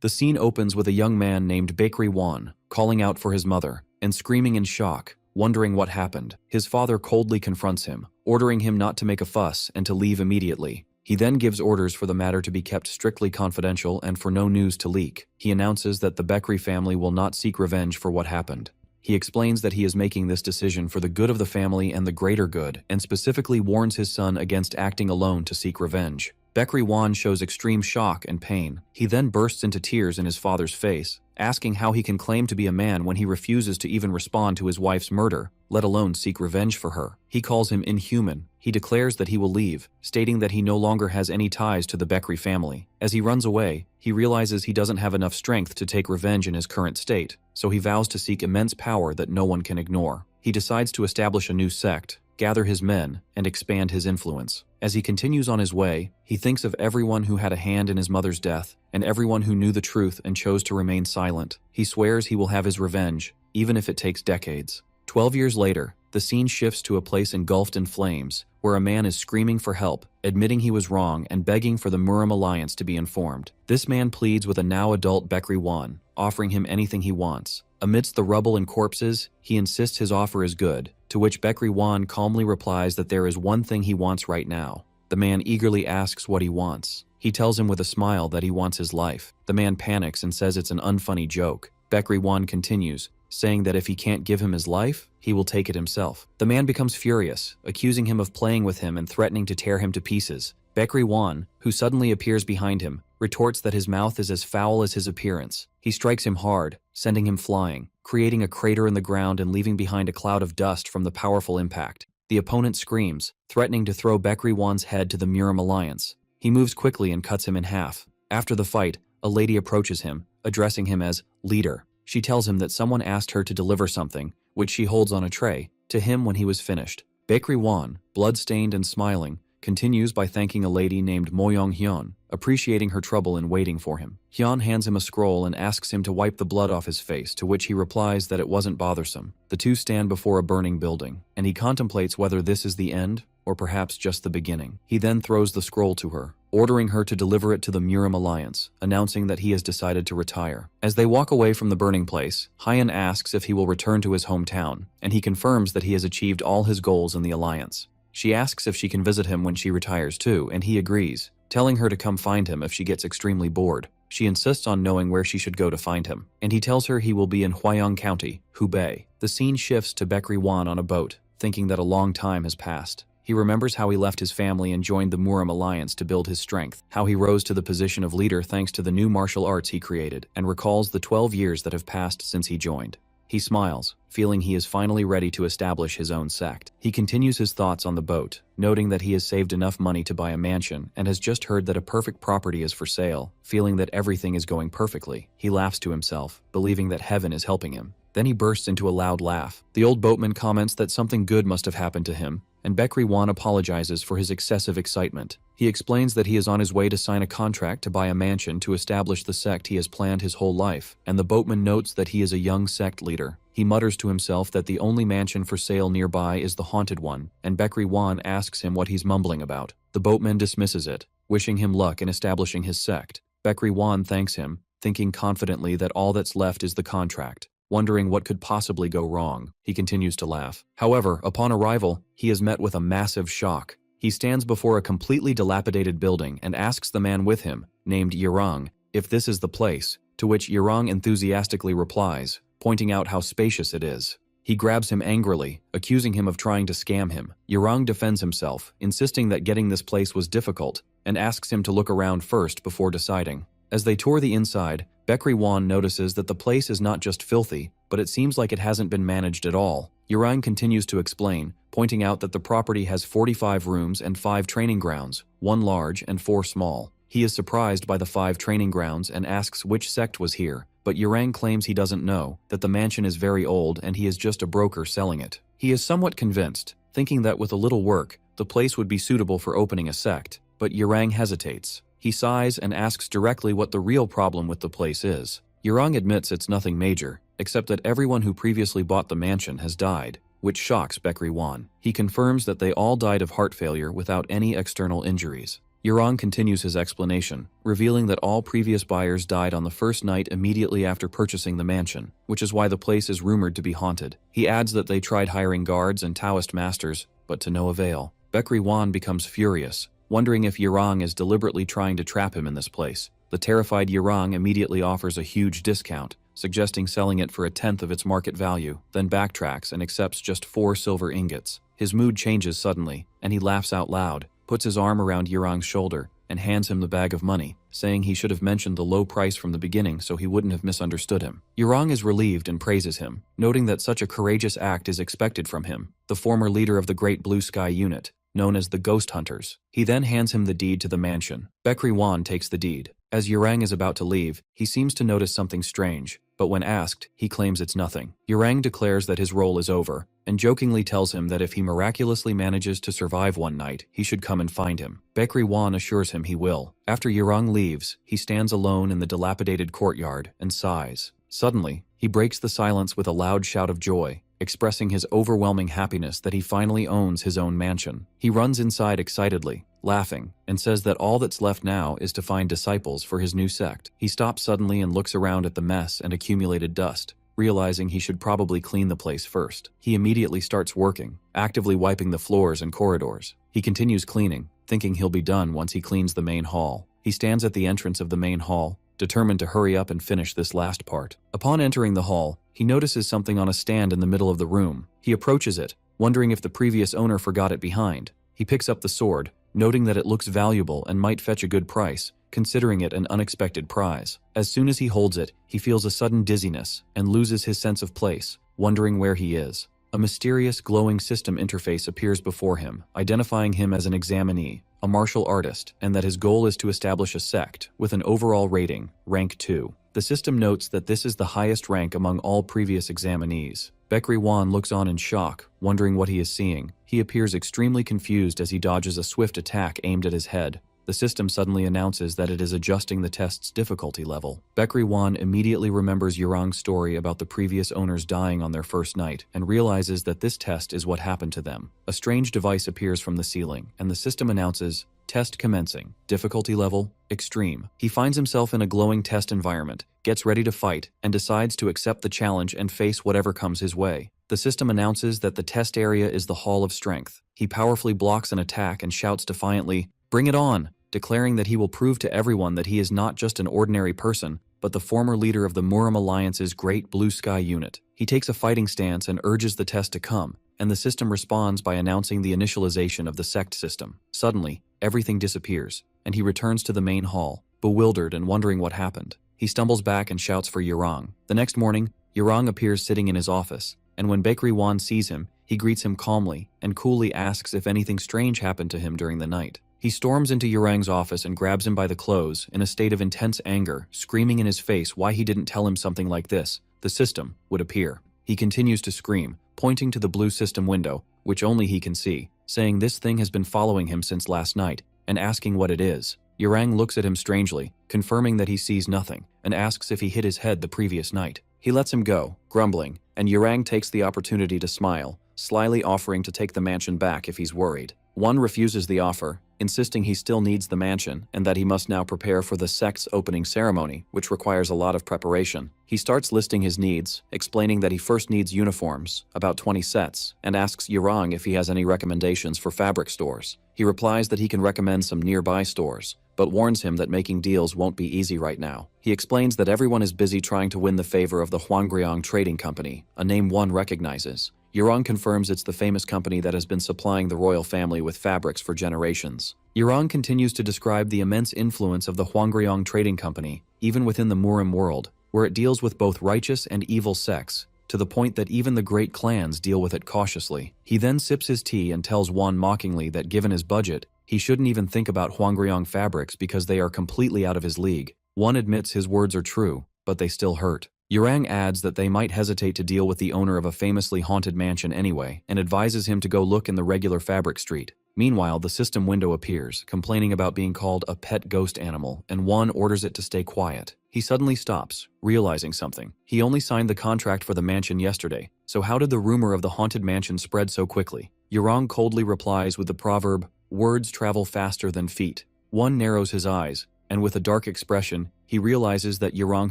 The scene opens with a young man named Bakery Wan calling out for his mother and screaming in shock, wondering what happened. His father coldly confronts him, ordering him not to make a fuss and to leave immediately. He then gives orders for the matter to be kept strictly confidential and for no news to leak. He announces that the Bakery family will not seek revenge for what happened. He explains that he is making this decision for the good of the family and the greater good, and specifically warns his son against acting alone to seek revenge. Bakery Wan shows extreme shock and pain. He then bursts into tears in his father's face, asking how he can claim to be a man when he refuses to even respond to his wife's murder, let alone seek revenge for her. He calls him inhuman. He declares that he will leave, stating that he no longer has any ties to the Bakery family. As he runs away, he realizes he doesn't have enough strength to take revenge in his current state, so he vows to seek immense power that no one can ignore. He decides to establish a new sect, gather his men, and expand his influence. As he continues on his way, he thinks of everyone who had a hand in his mother's death, and everyone who knew the truth and chose to remain silent. He swears he will have his revenge, even if it takes decades. 12 years later, the scene shifts to a place engulfed in flames, where a man is screaming for help, admitting he was wrong and begging for the Muram Alliance to be informed. This man pleads with a now-adult Bakery Wan, offering him anything he wants. Amidst the rubble and corpses, he insists his offer is good, to which Bakery Wan calmly replies that there is one thing he wants right now. The man eagerly asks what he wants. He tells him with a smile that he wants his life. The man panics and says it's an unfunny joke. Bakery Wan continues, saying that if he can't give him his life, he will take it himself. The man becomes furious, accusing him of playing with him and threatening to tear him to pieces. Bakery Wan, who suddenly appears behind him, retorts that his mouth is as foul as his appearance. He strikes him hard, sending him flying, creating a crater in the ground and leaving behind a cloud of dust from the powerful impact. The opponent screams, threatening to throw Bakery Wan's head to the Muram Alliance. He moves quickly and cuts him in half. After the fight, a lady approaches him, addressing him as leader. She tells him that someone asked her to deliver something, which she holds on a tray, to him when he was finished. Bakery Wan, blood-stained and smiling, continues by thanking a lady named Moyong Hyun, appreciating her trouble in waiting for him. Hyun hands him a scroll and asks him to wipe the blood off his face, to which he replies that it wasn't bothersome. The two stand before a burning building, and he contemplates whether this is the end or perhaps just the beginning. He then throws the scroll to her, ordering her to deliver it to the Muram Alliance, announcing that he has decided to retire. As they walk away from the burning place, Hyun asks if he will return to his hometown, and he confirms that he has achieved all his goals in the Alliance. She asks if she can visit him when she retires too, and he agrees, telling her to come find him if she gets extremely bored. She insists on knowing where she should go to find him, and he tells her he will be in Hwayong County, Hubei. The scene shifts to Bakery Wan on a boat, thinking that a long time has passed. He remembers how he left his family and joined the Muram Alliance to build his strength, how he rose to the position of leader thanks to the new martial arts he created, and recalls the 12 years that have passed since he joined. He smiles, feeling he is finally ready to establish his own sect. He continues his thoughts on the boat, noting that he has saved enough money to buy a mansion and has just heard that a perfect property is for sale. Feeling that everything is going perfectly, he laughs to himself, believing that heaven is helping him. Then he bursts into a loud laugh. The old boatman comments that something good must have happened to him, and Bakery Wan apologizes for his excessive excitement. He explains that he is on his way to sign a contract to buy a mansion to establish the sect he has planned his whole life, and the boatman notes that he is a young sect leader. He mutters to himself that the only mansion for sale nearby is the haunted one, and Bakery Wan asks him what he's mumbling about. The boatman dismisses it, wishing him luck in establishing his sect. Bakery Wan thanks him, thinking confidently that all that's left is the contract. Wondering what could possibly go wrong, he continues to laugh. However, upon arrival, he is met with a massive shock. He stands before a completely dilapidated building and asks the man with him, named Yerang, if this is the place, to which Yerang enthusiastically replies, pointing out how spacious it is. He grabs him angrily, accusing him of trying to scam him. Yerang defends himself, insisting that getting this place was difficult, and asks him to look around first before deciding. As they tour the inside, Bakery Wan notices that the place is not just filthy, but it seems like it hasn't been managed at all. Yerang continues to explain, pointing out that the property has 45 rooms and 5 training grounds, 1 large and 4 small. He is surprised by the 5 training grounds and asks which sect was here, but Yerang claims he doesn't know, that the mansion is very old and he is just a broker selling it. He is somewhat convinced, thinking that with a little work, the place would be suitable for opening a sect, but Yerang hesitates. He sighs and asks directly what the real problem with the place is. Yerang admits it's nothing major, except that everyone who previously bought the mansion has died, which shocks Bakery Wan. He confirms that they all died of heart failure without any external injuries. Yurong continues his explanation, revealing that all previous buyers died on the first night immediately after purchasing the mansion, which is why the place is rumored to be haunted. He adds that they tried hiring guards and Taoist masters, but to no avail. Baekri Wan becomes furious, wondering if Yurong is deliberately trying to trap him in this place. The terrified Yurong immediately offers a huge discount, suggesting selling it for a tenth of its market value, then backtracks and accepts just 4 silver ingots. His mood changes suddenly, and he laughs out loud, puts his arm around Yurong's shoulder, and hands him the bag of money, saying he should have mentioned the low price from the beginning so he wouldn't have misunderstood him. Yurong is relieved and praises him, noting that such a courageous act is expected from him, the former leader of the Great Blue Sky Unit, known as the Ghost Hunters. He then hands him the deed to the mansion. Baekri Wan takes the deed. As Yurang is about to leave, he seems to notice something strange, but when asked, he claims it's nothing. Yurang declares that his role is over, and jokingly tells him that if he miraculously manages to survive one night, he should come and find him. Baekri Wan assures him he will. After Yurang leaves, he stands alone in the dilapidated courtyard and sighs. Suddenly, he breaks the silence with a loud shout of joy, expressing his overwhelming happiness that he finally owns his own mansion. He runs inside excitedly, laughing, and says that all that's left now is to find disciples for his new sect. He stops suddenly and looks around at the mess and accumulated dust, realizing he should probably clean the place first. He immediately starts working, actively wiping the floors and corridors. He continues cleaning, thinking he'll be done once he cleans the main hall. He stands at the entrance of the main hall, determined to hurry up and finish this last part. Upon entering the hall, he notices something on a stand in the middle of the room. He approaches it, wondering if the previous owner forgot it behind. He picks up the sword, noting that it looks valuable and might fetch a good price, considering it an unexpected prize. As soon as he holds it, he feels a sudden dizziness and loses his sense of place, wondering where he is. A mysterious glowing system interface appears before him, identifying him as an examinee, a martial artist, and that his goal is to establish a sect with an overall rating, rank 2. The system notes that this is the highest rank among all previous examinees. Baekri Wan looks on in shock, wondering what he is seeing. He appears extremely confused as he dodges a swift attack aimed at his head. The system suddenly announces that it is adjusting the test's difficulty level. Baekri Wan immediately remembers Yurong's story about the previous owners dying on their first night and realizes that this test is what happened to them. A strange device appears from the ceiling, and the system announces, "Test commencing. Difficulty level, extreme." He finds himself in a glowing test environment, gets ready to fight, and decides to accept the challenge and face whatever comes his way. The system announces that the test area is the Hall of Strength. He powerfully blocks an attack and shouts defiantly, "Bring it on!" declaring that he will prove to everyone that he is not just an ordinary person, but the former leader of the Muram Alliance's Great Blue Sky Unit. He takes a fighting stance and urges the test to come, and the system responds by announcing the initialization of the sect system. Suddenly, everything disappears, and he returns to the main hall, bewildered and wondering what happened. He stumbles back and shouts for Yurong. The next morning, Yurong appears sitting in his office, and when Baekri Wan sees him, he greets him calmly and coolly asks if anything strange happened to him during the night. He storms into Yurang's office and grabs him by the clothes in a state of intense anger, screaming in his face why he didn't tell him something like this, the system, would appear. He continues to scream, pointing to the blue system window, which only he can see, saying this thing has been following him since last night, and asking what it is. Yurang looks at him strangely, confirming that he sees nothing, and asks if he hit his head the previous night. He lets him go, grumbling, and Yurang takes the opportunity to smile, slyly offering to take the mansion back if he's worried. One refuses the offer, insisting he still needs the mansion and that he must now prepare for the sect's opening ceremony, which requires a lot of preparation. He starts listing his needs, explaining that he first needs uniforms, about 20 sets, and asks Yurang if he has any recommendations for fabric stores. He replies that he can recommend some nearby stores, but warns him that making deals won't be easy right now. He explains that everyone is busy trying to win the favor of the Huanggriang Trading Company, a name one recognizes. Yurang confirms it's the famous company that has been supplying the royal family with fabrics for generations. Yurang continues to describe the immense influence of the Huanggriang Trading Company, even within the Muram world, where it deals with both righteous and evil sects, to the point that even the great clans deal with it cautiously. He then sips his tea and tells Wan mockingly that given his budget, he shouldn't even think about Huanggriang fabrics because they are completely out of his league. Wan admits his words are true, but they still hurt. Yurang adds that they might hesitate to deal with the owner of a famously haunted mansion anyway, and advises him to go look in the regular fabric street. Meanwhile, the system window appears, complaining about being called a pet ghost animal, and Wan orders it to stay quiet. He suddenly stops, realizing something. He only signed the contract for the mansion yesterday, so how did the rumor of the haunted mansion spread so quickly? Yurang coldly replies with the proverb, "Words travel faster than feet," One narrows his eyes, and with a dark expression, he realizes that Yurong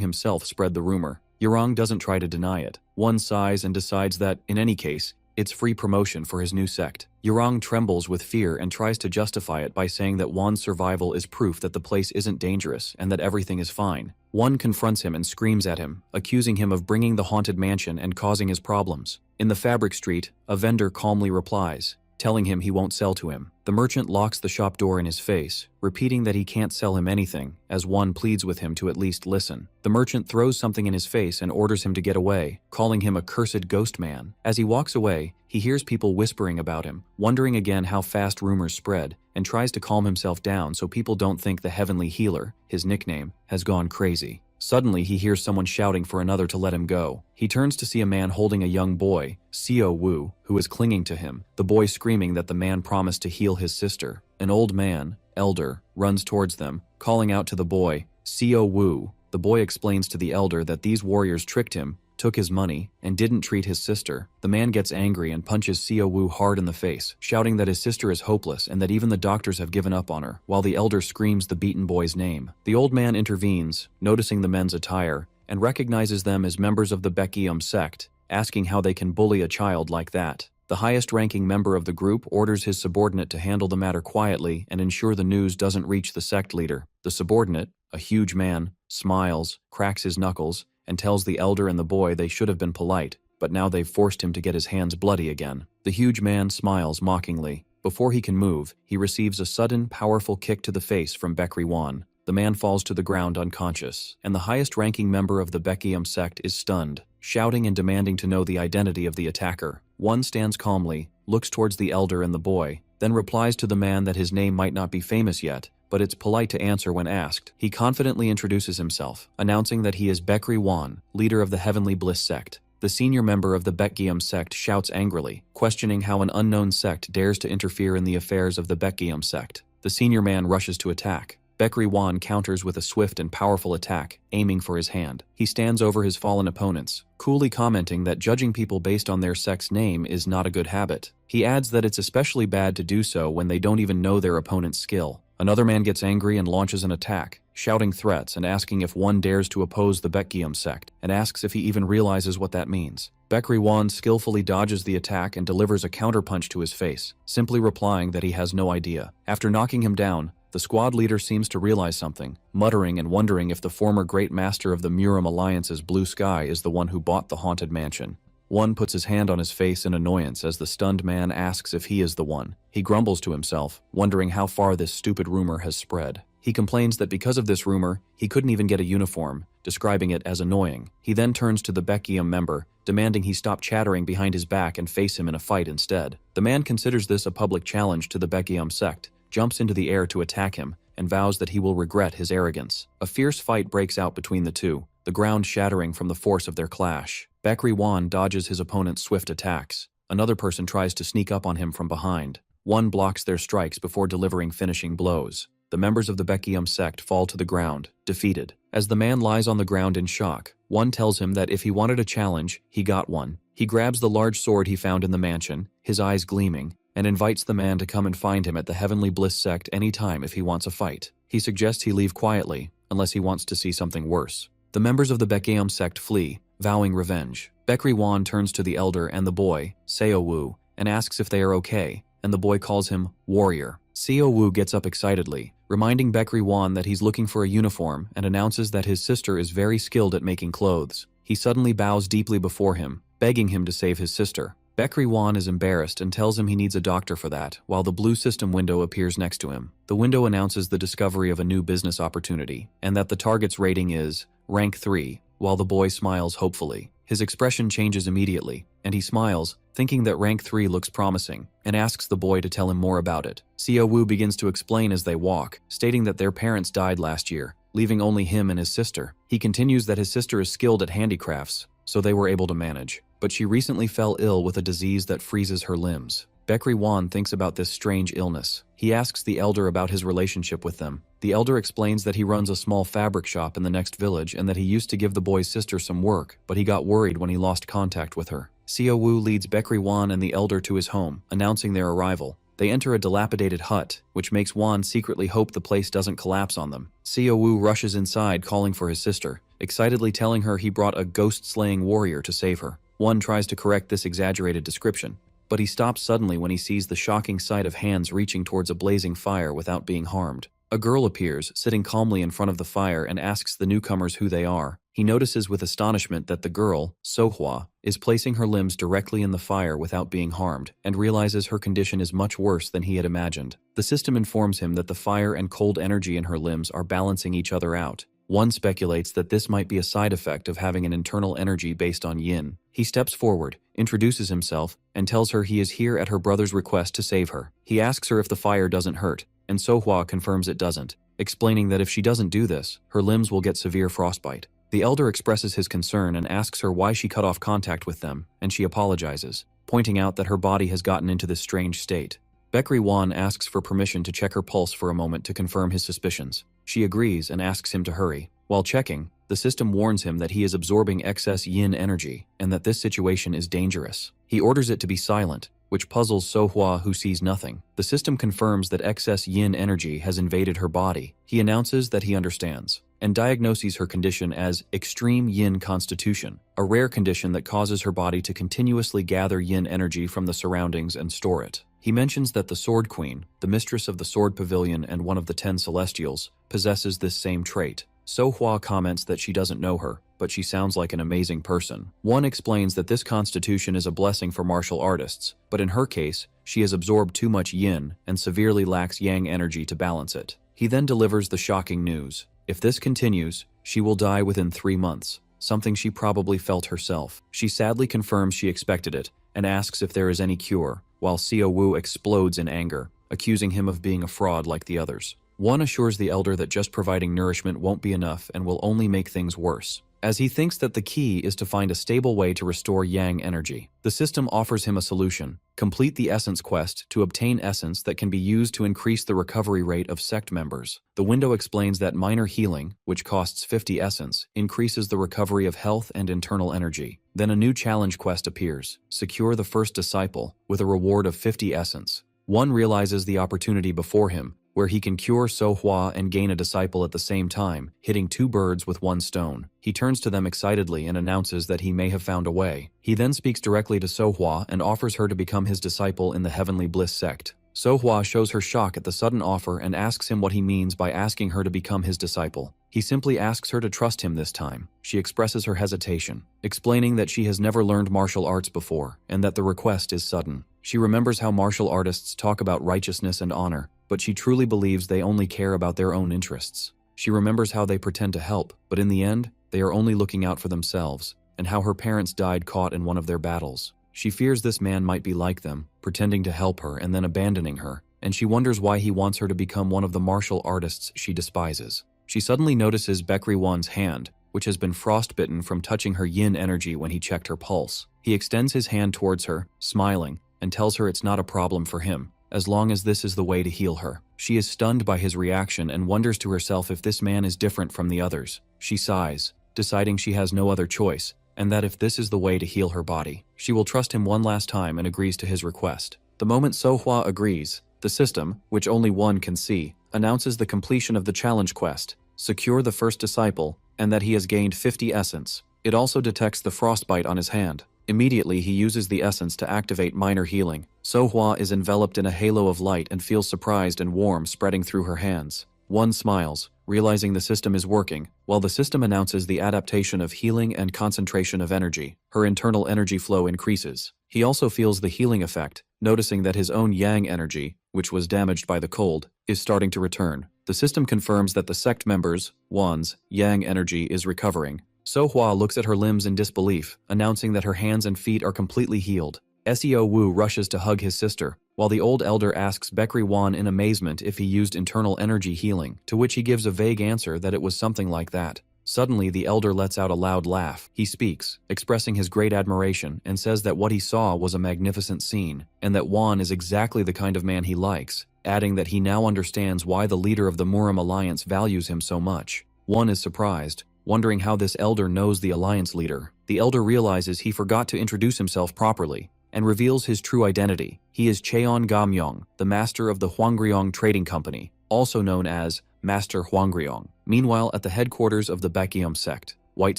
himself spread the rumor. Yurong doesn't try to deny it. One sighs and decides that, in any case, it's free promotion for his new sect. Yurong trembles with fear and tries to justify it by saying that Wan's survival is proof that the place isn't dangerous and that everything is fine. Wan confronts him and screams at him, accusing him of bringing the haunted mansion and causing his problems. In the fabric street, a vendor calmly replies, telling him he won't sell to him. The merchant locks the shop door in his face, repeating that he can't sell him anything, as Wan pleads with him to at least listen. The merchant throws something in his face and orders him to get away, calling him a cursed ghost man. As he walks away, he hears people whispering about him, wondering again how fast rumors spread, and tries to calm himself down so people don't think the Heavenly Healer, his nickname, has gone crazy. Suddenly, he hears someone shouting for another to let him go. He turns to see a man holding a young boy, Seo Wu, who is clinging to him, the boy screaming that the man promised to heal his sister. An old man, elder, runs towards them, calling out to the boy, Seo Wu. The boy explains to the elder that these warriors tricked him, took his money, and didn't treat his sister. The man gets angry and punches Seo Wu hard in the face, shouting that his sister is hopeless and that even the doctors have given up on her, while the elder screams the beaten boy's name. The old man intervenes, noticing the men's attire, and recognizes them as members of the Baekyeom sect, asking how they can bully a child like that. The highest-ranking member of the group orders his subordinate to handle the matter quietly and ensure the news doesn't reach the sect leader. The subordinate, a huge man, smiles, cracks his knuckles, and tells the elder and the boy they should have been polite, but now they've forced him to get his hands bloody again. The huge man smiles mockingly. Before he can move, he receives a sudden, powerful kick to the face from Baekri Wan. The man falls to the ground unconscious, and the highest-ranking member of the Baekyeom sect is stunned, shouting and demanding to know the identity of the attacker. One stands calmly, looks towards the elder and the boy, then replies to the man that his name might not be famous yet, but it's polite to answer when asked. He confidently introduces himself, announcing that he is Baekri Wan, leader of the Heavenly Bliss sect. The senior member of the Baekyeom sect shouts angrily, questioning how an unknown sect dares to interfere in the affairs of the Baekyeom sect. The senior man rushes to attack. Baekri Wan counters with a swift and powerful attack, aiming for his hand. He stands over his fallen opponents, coolly commenting that judging people based on their sect's name is not a good habit. He adds that it's especially bad to do so when they don't even know their opponent's skill. Another man gets angry and launches an attack, shouting threats and asking if one dares to oppose the Baekyeom sect, and asks if he even realizes what that means. Baekri Wan skillfully dodges the attack and delivers a counterpunch to his face, simply replying that he has no idea. After knocking him down, the squad leader seems to realize something, muttering and wondering if the former Great Master of the Murim Alliance's Blue Sky is the one who bought the haunted mansion. One puts his hand on his face in annoyance as the stunned man asks if he is the one. He grumbles to himself, wondering how far this stupid rumor has spread. He complains that because of this rumor, he couldn't even get a uniform, describing it as annoying. He then turns to the Baekyeom member, demanding he stop chattering behind his back and face him in a fight instead. The man considers this a public challenge to the Baekyeom sect, jumps into the air to attack him, and vows that he will regret his arrogance. A fierce fight breaks out between the two, the ground shattering from the force of their clash. Baekri Wan dodges his opponent's swift attacks. Another person tries to sneak up on him from behind. One blocks their strikes before delivering finishing blows. The members of the Baekyeom sect fall to the ground, defeated. As the man lies on the ground in shock, one tells him that if he wanted a challenge, he got one. He grabs the large sword he found in the mansion, his eyes gleaming, and invites the man to come and find him at the Heavenly Bliss sect anytime if he wants a fight. He suggests he leave quietly, unless he wants to see something worse. The members of the Baekyeom sect flee, vowing revenge. Baekri Wan turns to the elder and the boy, Seo Wu, and asks if they are okay, and the boy calls him Warrior. Seo Wu gets up excitedly, reminding Baekri Wan that he's looking for a uniform and announces that his sister is very skilled at making clothes. He suddenly bows deeply before him, begging him to save his sister. Baekri Wan is embarrassed and tells him he needs a doctor for that, while the blue system window appears next to him. The window announces the discovery of a new business opportunity, and that the target's rating is rank 3, while the boy smiles hopefully. His expression changes immediately, and he smiles, thinking that rank 3 looks promising, and asks the boy to tell him more about it. Seo Wu begins to explain as they walk, stating that their parents died last year, leaving only him and his sister. He continues that his sister is skilled at handicrafts, so they were able to manage, but she recently fell ill with a disease that freezes her limbs. Baekri Wan thinks about this strange illness. He asks the elder about his relationship with them. The elder explains that he runs a small fabric shop in the next village and that he used to give the boy's sister some work, but he got worried when he lost contact with her. Seo Wu leads Baekri Wan and the elder to his home, announcing their arrival. They enter a dilapidated hut, which makes Wan secretly hope the place doesn't collapse on them. Xiao Wu rushes inside calling for his sister, excitedly telling her he brought a ghost-slaying warrior to save her. Wan tries to correct this exaggerated description, but he stops suddenly when he sees the shocking sight of hands reaching towards a blazing fire without being harmed. A girl appears, sitting calmly in front of the fire and asks the newcomers who they are. He notices with astonishment that the girl, Sohua, is placing her limbs directly in the fire without being harmed, and realizes her condition is much worse than he had imagined. The system informs him that the fire and cold energy in her limbs are balancing each other out. One speculates that this might be a side effect of having an internal energy based on yin. He steps forward, introduces himself, and tells her he is here at her brother's request to save her. He asks her if the fire doesn't hurt, and Sohua confirms it doesn't, explaining that if she doesn't do this, her limbs will get severe frostbite. The elder expresses his concern and asks her why she cut off contact with them, and she apologizes, pointing out that her body has gotten into this strange state. Baekri Wan asks for permission to check her pulse for a moment to confirm his suspicions. She agrees and asks him to hurry. While checking, the system warns him that he is absorbing excess yin energy and that this situation is dangerous. He orders it to be silent, which puzzles Sohua, who sees nothing. The system confirms that excess yin energy has invaded her body. He announces that he understands, and diagnoses her condition as extreme yin constitution, a rare condition that causes her body to continuously gather yin energy from the surroundings and store it. He mentions that the Sword Queen, the mistress of the Sword Pavilion and one of the 10 Celestials, possesses this same trait. Sohua comments that she doesn't know her, but she sounds like an amazing person. One explains that this constitution is a blessing for martial artists, but in her case, she has absorbed too much yin and severely lacks yang energy to balance it. He then delivers the shocking news. If this continues, she will die within 3 months, something she probably felt herself. She sadly confirms she expected it and asks if there is any cure, while Xiao Wu explodes in anger, accusing him of being a fraud like the others. One assures the elder that just providing nourishment won't be enough and will only make things worse, as he thinks that the key is to find a stable way to restore yang energy. The system offers him a solution: complete the essence quest to obtain essence that can be used to increase the recovery rate of sect members. The window explains that minor healing, which costs 50 essence, increases the recovery of health and internal energy. Then a new challenge quest appears: secure the first disciple, with a reward of 50 essence. One realizes the opportunity before him, where he can cure Sohua and gain a disciple at the same time, hitting 2 birds with 1 stone. He turns to them excitedly and announces that he may have found a way. He then speaks directly to Sohua and offers her to become his disciple in the Heavenly Bliss sect. Sohua shows her shock at the sudden offer and asks him what he means by asking her to become his disciple. He simply asks her to trust him this time. She expresses her hesitation, explaining that she has never learned martial arts before and that the request is sudden. She remembers how martial artists talk about righteousness and honor, but she truly believes they only care about their own interests. She remembers how they pretend to help, but in the end, they are only looking out for themselves, and how her parents died caught in one of their battles. She fears this man might be like them, pretending to help her and then abandoning her, and she wonders why he wants her to become one of the martial artists she despises. She suddenly notices Baekri Wan's hand, which has been frostbitten from touching her yin energy when he checked her pulse. He extends his hand towards her, smiling, and tells her it's not a problem for him, as long as this is the way to heal her. She is stunned by his reaction and wonders to herself if this man is different from the others. She sighs, deciding she has no other choice, and that if this is the way to heal her body, she will trust him one last time and agrees to his request. The moment Sohua agrees, the system, which only one can see, announces the completion of the challenge quest: secure the first disciple, and that he has gained 50 essence. It also detects the frostbite on his hand. Immediately, he uses the essence to activate minor healing. Sohua is enveloped in a halo of light and feels surprised and warm spreading through her hands. One smiles, realizing the system is working, while the system announces the adaptation of healing and concentration of energy. Her internal energy flow increases. He also feels the healing effect, noticing that his own yang energy, which was damaged by the cold, is starting to return. The system confirms that the sect members, Wan's, yang energy is recovering. Sohua looks at her limbs in disbelief, announcing that her hands and feet are completely healed. Xiao Wu rushes to hug his sister, while the old elder asks Baekri Wan in amazement if he used internal energy healing, to which he gives a vague answer that it was something like that. Suddenly, the elder lets out a loud laugh. He speaks, expressing his great admiration, and says that what he saw was a magnificent scene, and that Wan is exactly the kind of man he likes, adding that he now understands why the leader of the Muram Alliance values him so much. Wan is surprised, wondering how this elder knows the alliance leader. The elder realizes he forgot to introduce himself properly, and reveals his true identity. He is Cheon Gamyong, the master of the Hwangryong Trading Company, also known as Master Hwangryong. Meanwhile, at the headquarters of the Baekyeom sect, White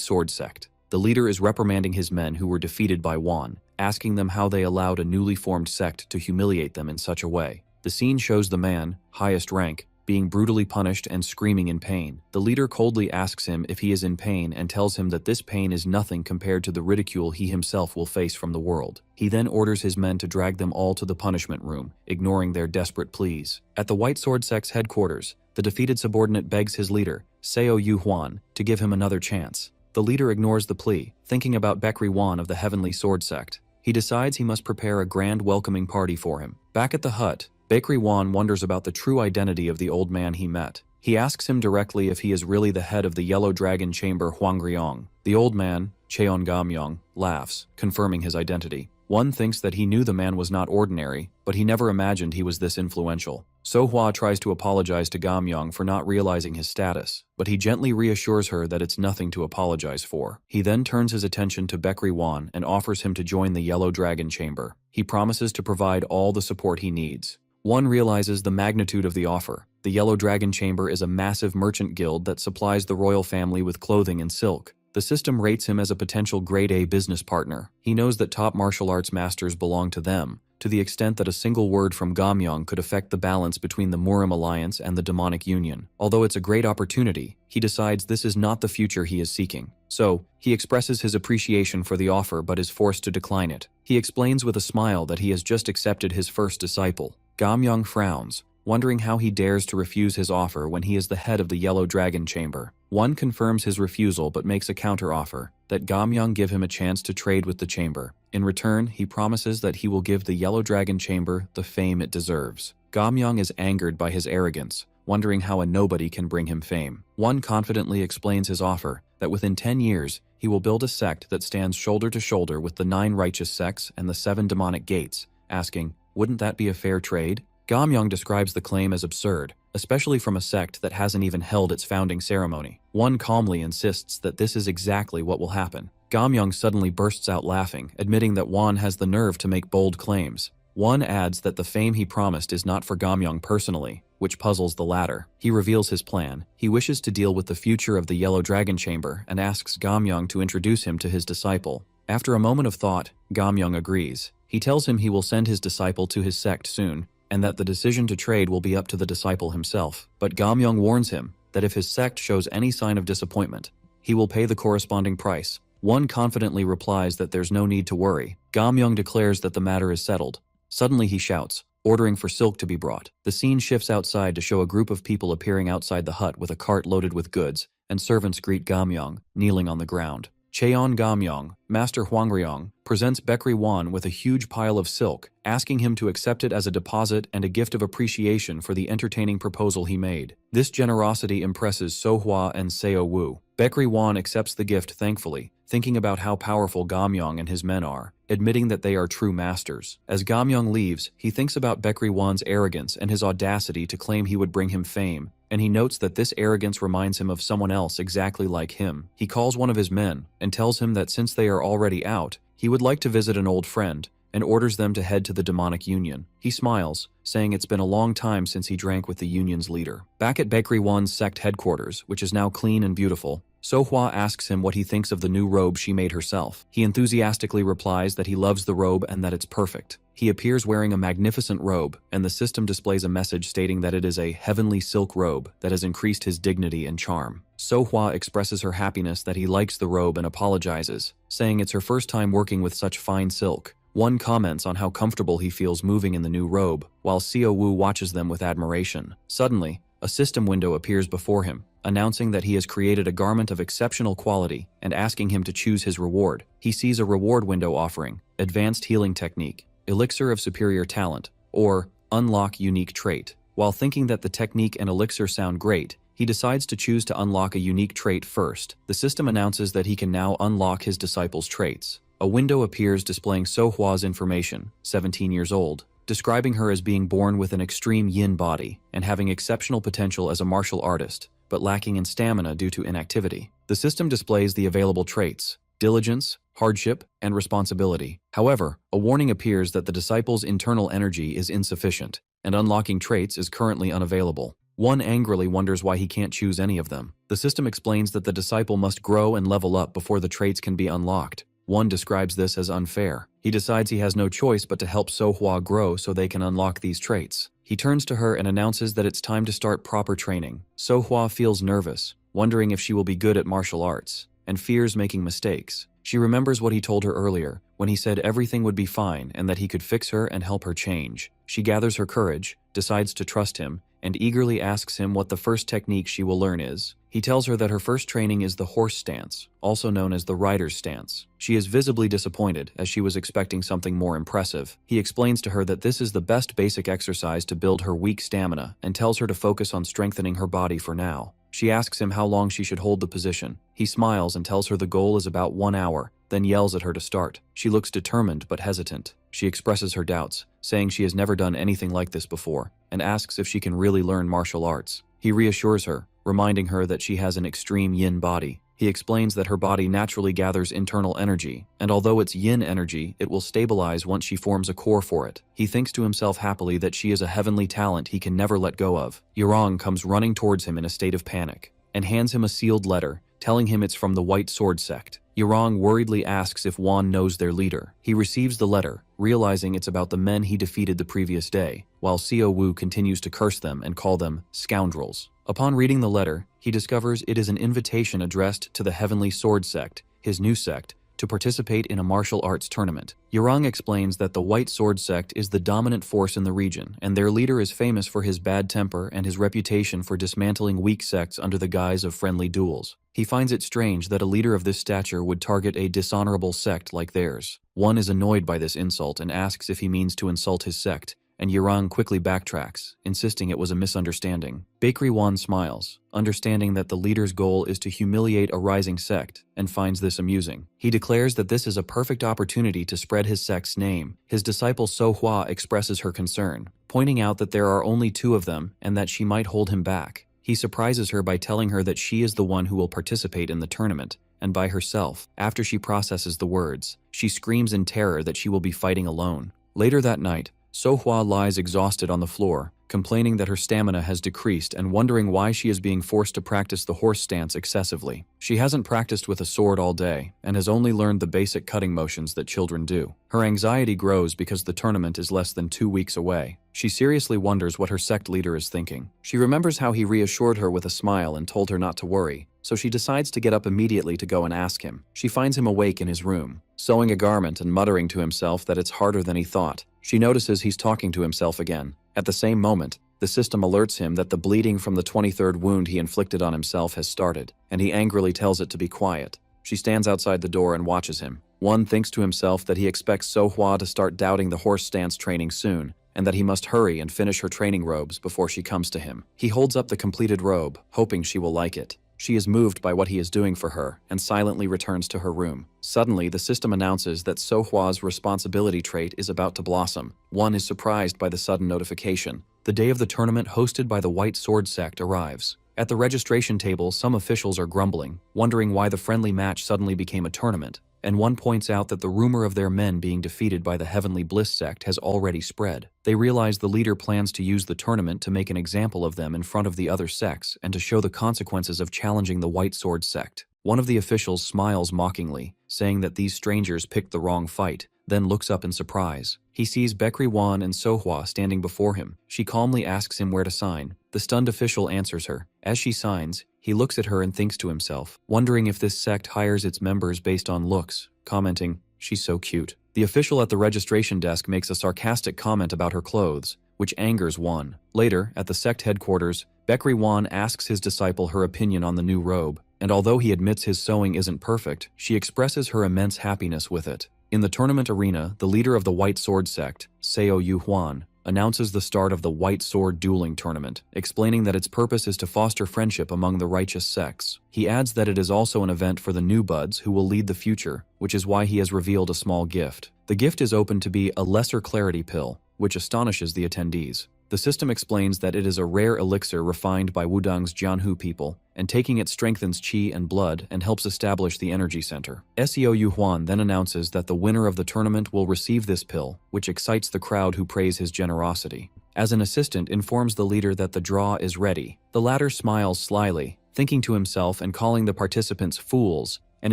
Sword sect, the leader is reprimanding his men who were defeated by Won, asking them how they allowed a newly formed sect to humiliate them in such a way. The scene shows the man, highest rank, being brutally punished and screaming in pain. The leader coldly asks him if he is in pain and tells him that this pain is nothing compared to the ridicule he himself will face from the world. He then orders his men to drag them all to the punishment room, ignoring their desperate pleas. At the White Sword sect's headquarters, the defeated subordinate begs his leader, Seo Yu Hwan, to give him another chance. The leader ignores the plea, thinking about Baekri Won of the Heavenly Sword sect. He decides he must prepare a grand welcoming party for him. Back at the hut, Baekri Won wonders about the true identity of the old man he met. He asks him directly if he is really the head of the Yellow Dragon Chamber Hwangryong. The old man, Cheon Gamyong, laughs, confirming his identity. One thinks that he knew the man was not ordinary, but he never imagined he was this influential. So-hwa tries to apologize to Gamyong for not realizing his status, but he gently reassures her that it's nothing to apologize for. He then turns his attention to Baekri Won and offers him to join the Yellow Dragon Chamber. He promises to provide all the support he needs. One realizes the magnitude of the offer. The Yellow Dragon Chamber is a massive merchant guild that supplies the royal family with clothing and silk. The system rates him as a potential grade A business partner. He knows that top martial arts masters belong to them, to the extent that a single word from Gamyong could affect the balance between the Murim Alliance and the Demonic Union. Although it's a great opportunity, he decides this is not the future he is seeking. So, he expresses his appreciation for the offer but is forced to decline it. He explains with a smile that he has just accepted his first disciple. Gamyong frowns, wondering how he dares to refuse his offer when he is the head of the Yellow Dragon Chamber. One confirms his refusal but makes a counteroffer, that Gamyong give him a chance to trade with the chamber. In return, he promises that he will give the Yellow Dragon Chamber the fame it deserves. Gamyong is angered by his arrogance, wondering how a nobody can bring him fame. One confidently explains his offer, that within 10 years, he will build a sect that stands shoulder to shoulder with the 9 righteous sects and the 7 demonic gates, asking, wouldn't that be a fair trade? Gamyong describes the claim as absurd, especially from a sect that hasn't even held its founding ceremony. One calmly insists that this is exactly what will happen. Gamyong suddenly bursts out laughing, admitting that Won has the nerve to make bold claims. One adds that the fame he promised is not for Gamyong personally, which puzzles the latter. He reveals his plan. He wishes to deal with the future of the Yellow Dragon Chamber and asks Gamyong to introduce him to his disciple. After a moment of thought, Gamyong agrees. He tells him he will send his disciple to his sect soon, and that the decision to trade will be up to the disciple himself. But Gamyong warns him that if his sect shows any sign of disappointment, he will pay the corresponding price. One confidently replies that there's no need to worry. Gamyong declares that the matter is settled. Suddenly he shouts, ordering for silk to be brought. The scene shifts outside to show a group of people appearing outside the hut with a cart loaded with goods, and servants greet Gamyong, kneeling on the ground. Cheon Gamyong, Master Hwangryong, presents Baekri Won with a huge pile of silk, asking him to accept it as a deposit and a gift of appreciation for the entertaining proposal he made. This generosity impresses So-hwa and Seo Woo. Baekri Won accepts the gift thankfully, thinking about how powerful Gamyong and his men are, admitting that they are true masters. As Gamyong leaves, he thinks about Baekri Won's arrogance and his audacity to claim he would bring him fame, and he notes that this arrogance reminds him of someone else exactly like him. He calls one of his men and tells him that since they are already out, he would like to visit an old friend, and orders them to head to the Demonic Union. He smiles, saying it's been a long time since he drank with the Union's leader. Back at Baekri Won's sect headquarters, which is now clean and beautiful, So-hwa asks him what he thinks of the new robe she made herself. He enthusiastically replies that he loves the robe and that it's perfect. He appears wearing a magnificent robe, and the system displays a message stating that it is a heavenly silk robe that has increased his dignity and charm. So-hwa expresses her happiness that he likes the robe and apologizes, saying it's her first time working with such fine silk. One comments on how comfortable he feels moving in the new robe, while Seo Woo watches them with admiration. Suddenly, a system window appears before him, announcing that he has created a garment of exceptional quality and asking him to choose his reward. He sees a reward window offering Advanced Healing Technique, Elixir of Superior Talent, or Unlock Unique Trait. While thinking that the technique and elixir sound great, he decides to choose to unlock a unique trait first. The system announces that he can now unlock his disciple's traits. A window appears displaying So-hwa's information, 17 years old, describing her as being born with an extreme yin body and having exceptional potential as a martial artist, but lacking in stamina due to inactivity. The system displays the available traits: diligence, hardship, and responsibility. However, a warning appears that the disciple's internal energy is insufficient, and unlocking traits is currently unavailable. One angrily wonders why he can't choose any of them. The system explains that the disciple must grow and level up before the traits can be unlocked. One describes this as unfair. He decides he has no choice but to help Sohwa grow so they can unlock these traits. He turns to her and announces that it's time to start proper training. Sohwa feels nervous, wondering if she will be good at martial arts, and fears making mistakes. She remembers what he told her earlier, when he said everything would be fine and that he could fix her and help her change. She gathers her courage, decides to trust him, and eagerly asks him what the first technique she will learn is. He tells her that her first training is the horse stance, also known as the rider's stance. She is visibly disappointed, as she was expecting something more impressive. He explains to her that this is the best basic exercise to build her weak stamina, and tells her to focus on strengthening her body for now. She asks him how long she should hold the position. He smiles and tells her the goal is about 1 hour, then yells at her to start. She looks determined but hesitant. She expresses her doubts, saying she has never done anything like this before, and asks if she can really learn martial arts. He reassures her, reminding her that she has an extreme yin body. He explains that her body naturally gathers internal energy, and although it's yin energy, it will stabilize once she forms a core for it. He thinks to himself happily that she is a heavenly talent he can never let go of. Yurong comes running towards him in a state of panic, and hands him a sealed letter, telling him it's from the White Sword Sect. Yurong worriedly asks if Wan knows their leader. He receives the letter, realizing it's about the men he defeated the previous day, while Xiao Wu continues to curse them and call them scoundrels. Upon reading the letter, he discovers it is an invitation addressed to the Heavenly Sword Sect, his new sect, to participate in a martial arts tournament. Yurong explains that the White Sword Sect is the dominant force in the region, and their leader is famous for his bad temper and his reputation for dismantling weak sects under the guise of friendly duels. He finds it strange that a leader of this stature would target a dishonorable sect like theirs. One is annoyed by this insult and asks if he means to insult his sect, and Yurong quickly backtracks, insisting it was a misunderstanding. Bakery Wan smiles, understanding that the leader's goal is to humiliate a rising sect, and finds this amusing. He declares that this is a perfect opportunity to spread his sect's name. His disciple Sohwa expresses her concern, pointing out that there are only 2 of them and that she might hold him back. He surprises her by telling her that she is the one who will participate in the tournament, and by herself. After she processes the words, she screams in terror that she will be fighting alone. Later that night, Sohwa lies exhausted on the floor, complaining that her stamina has decreased and wondering why she is being forced to practice the horse stance excessively. She hasn't practiced with a sword all day and has only learned the basic cutting motions that children do. Her anxiety grows because the tournament is less than 2 weeks away. She seriously wonders what her sect leader is thinking. She remembers how he reassured her with a smile and told her not to worry, so she decides to get up immediately to go and ask him. She finds him awake in his room, sewing a garment and muttering to himself that it's harder than he thought. She notices he's talking to himself again. At the same moment, the system alerts him that the bleeding from the 23rd wound he inflicted on himself has started, and he angrily tells it to be quiet. She stands outside the door and watches him. One thinks to himself that he expects Sohwa to start doubting the horse stance training soon, and that he must hurry and finish her training robes before she comes to him. He holds up the completed robe, hoping she will like it. She is moved by what he is doing for her and silently returns to her room. Suddenly, the system announces that Sohwa's responsibility trait is about to blossom. One is surprised by the sudden notification. The day of the tournament hosted by the White Sword Sect arrives. At the registration table, some officials are grumbling, wondering why the friendly match suddenly became a tournament, and one points out that the rumor of their men being defeated by the Heavenly Bliss sect has already spread. They realize the leader plans to use the tournament to make an example of them in front of the other sects and to show the consequences of challenging the White Sword Sect. One of the officials smiles mockingly, saying that these strangers picked the wrong fight, then looks up in surprise. He sees Baekri Wan and Sohwa standing before him. She calmly asks him where to sign. The stunned official answers her. As she signs, he looks at her and thinks to himself, wondering if this sect hires its members based on looks, commenting, "She's so cute." The official at the registration desk makes a sarcastic comment about her clothes, which angers Wan. Later, at the sect headquarters, Baekri Wan asks his disciple her opinion on the new robe, and although he admits his sewing isn't perfect, she expresses her immense happiness with it. In the tournament arena, the leader of the White Sword Sect, Seo Yu Huan, announces the start of the White Sword Dueling Tournament, explaining that its purpose is to foster friendship among the righteous sects. He adds that it is also an event for the new buds who will lead the future, which is why he has revealed a small gift. The gift is open to be a lesser clarity pill, which astonishes the attendees. The system explains that it is a rare elixir refined by Wudang's Jianhu people, and taking it strengthens qi and blood and helps establish the energy center. Seo Yuhuan then announces that the winner of the tournament will receive this pill, which excites the crowd who praise his generosity. As an assistant informs the leader that the draw is ready, the latter smiles slyly, thinking to himself and calling the participants fools, and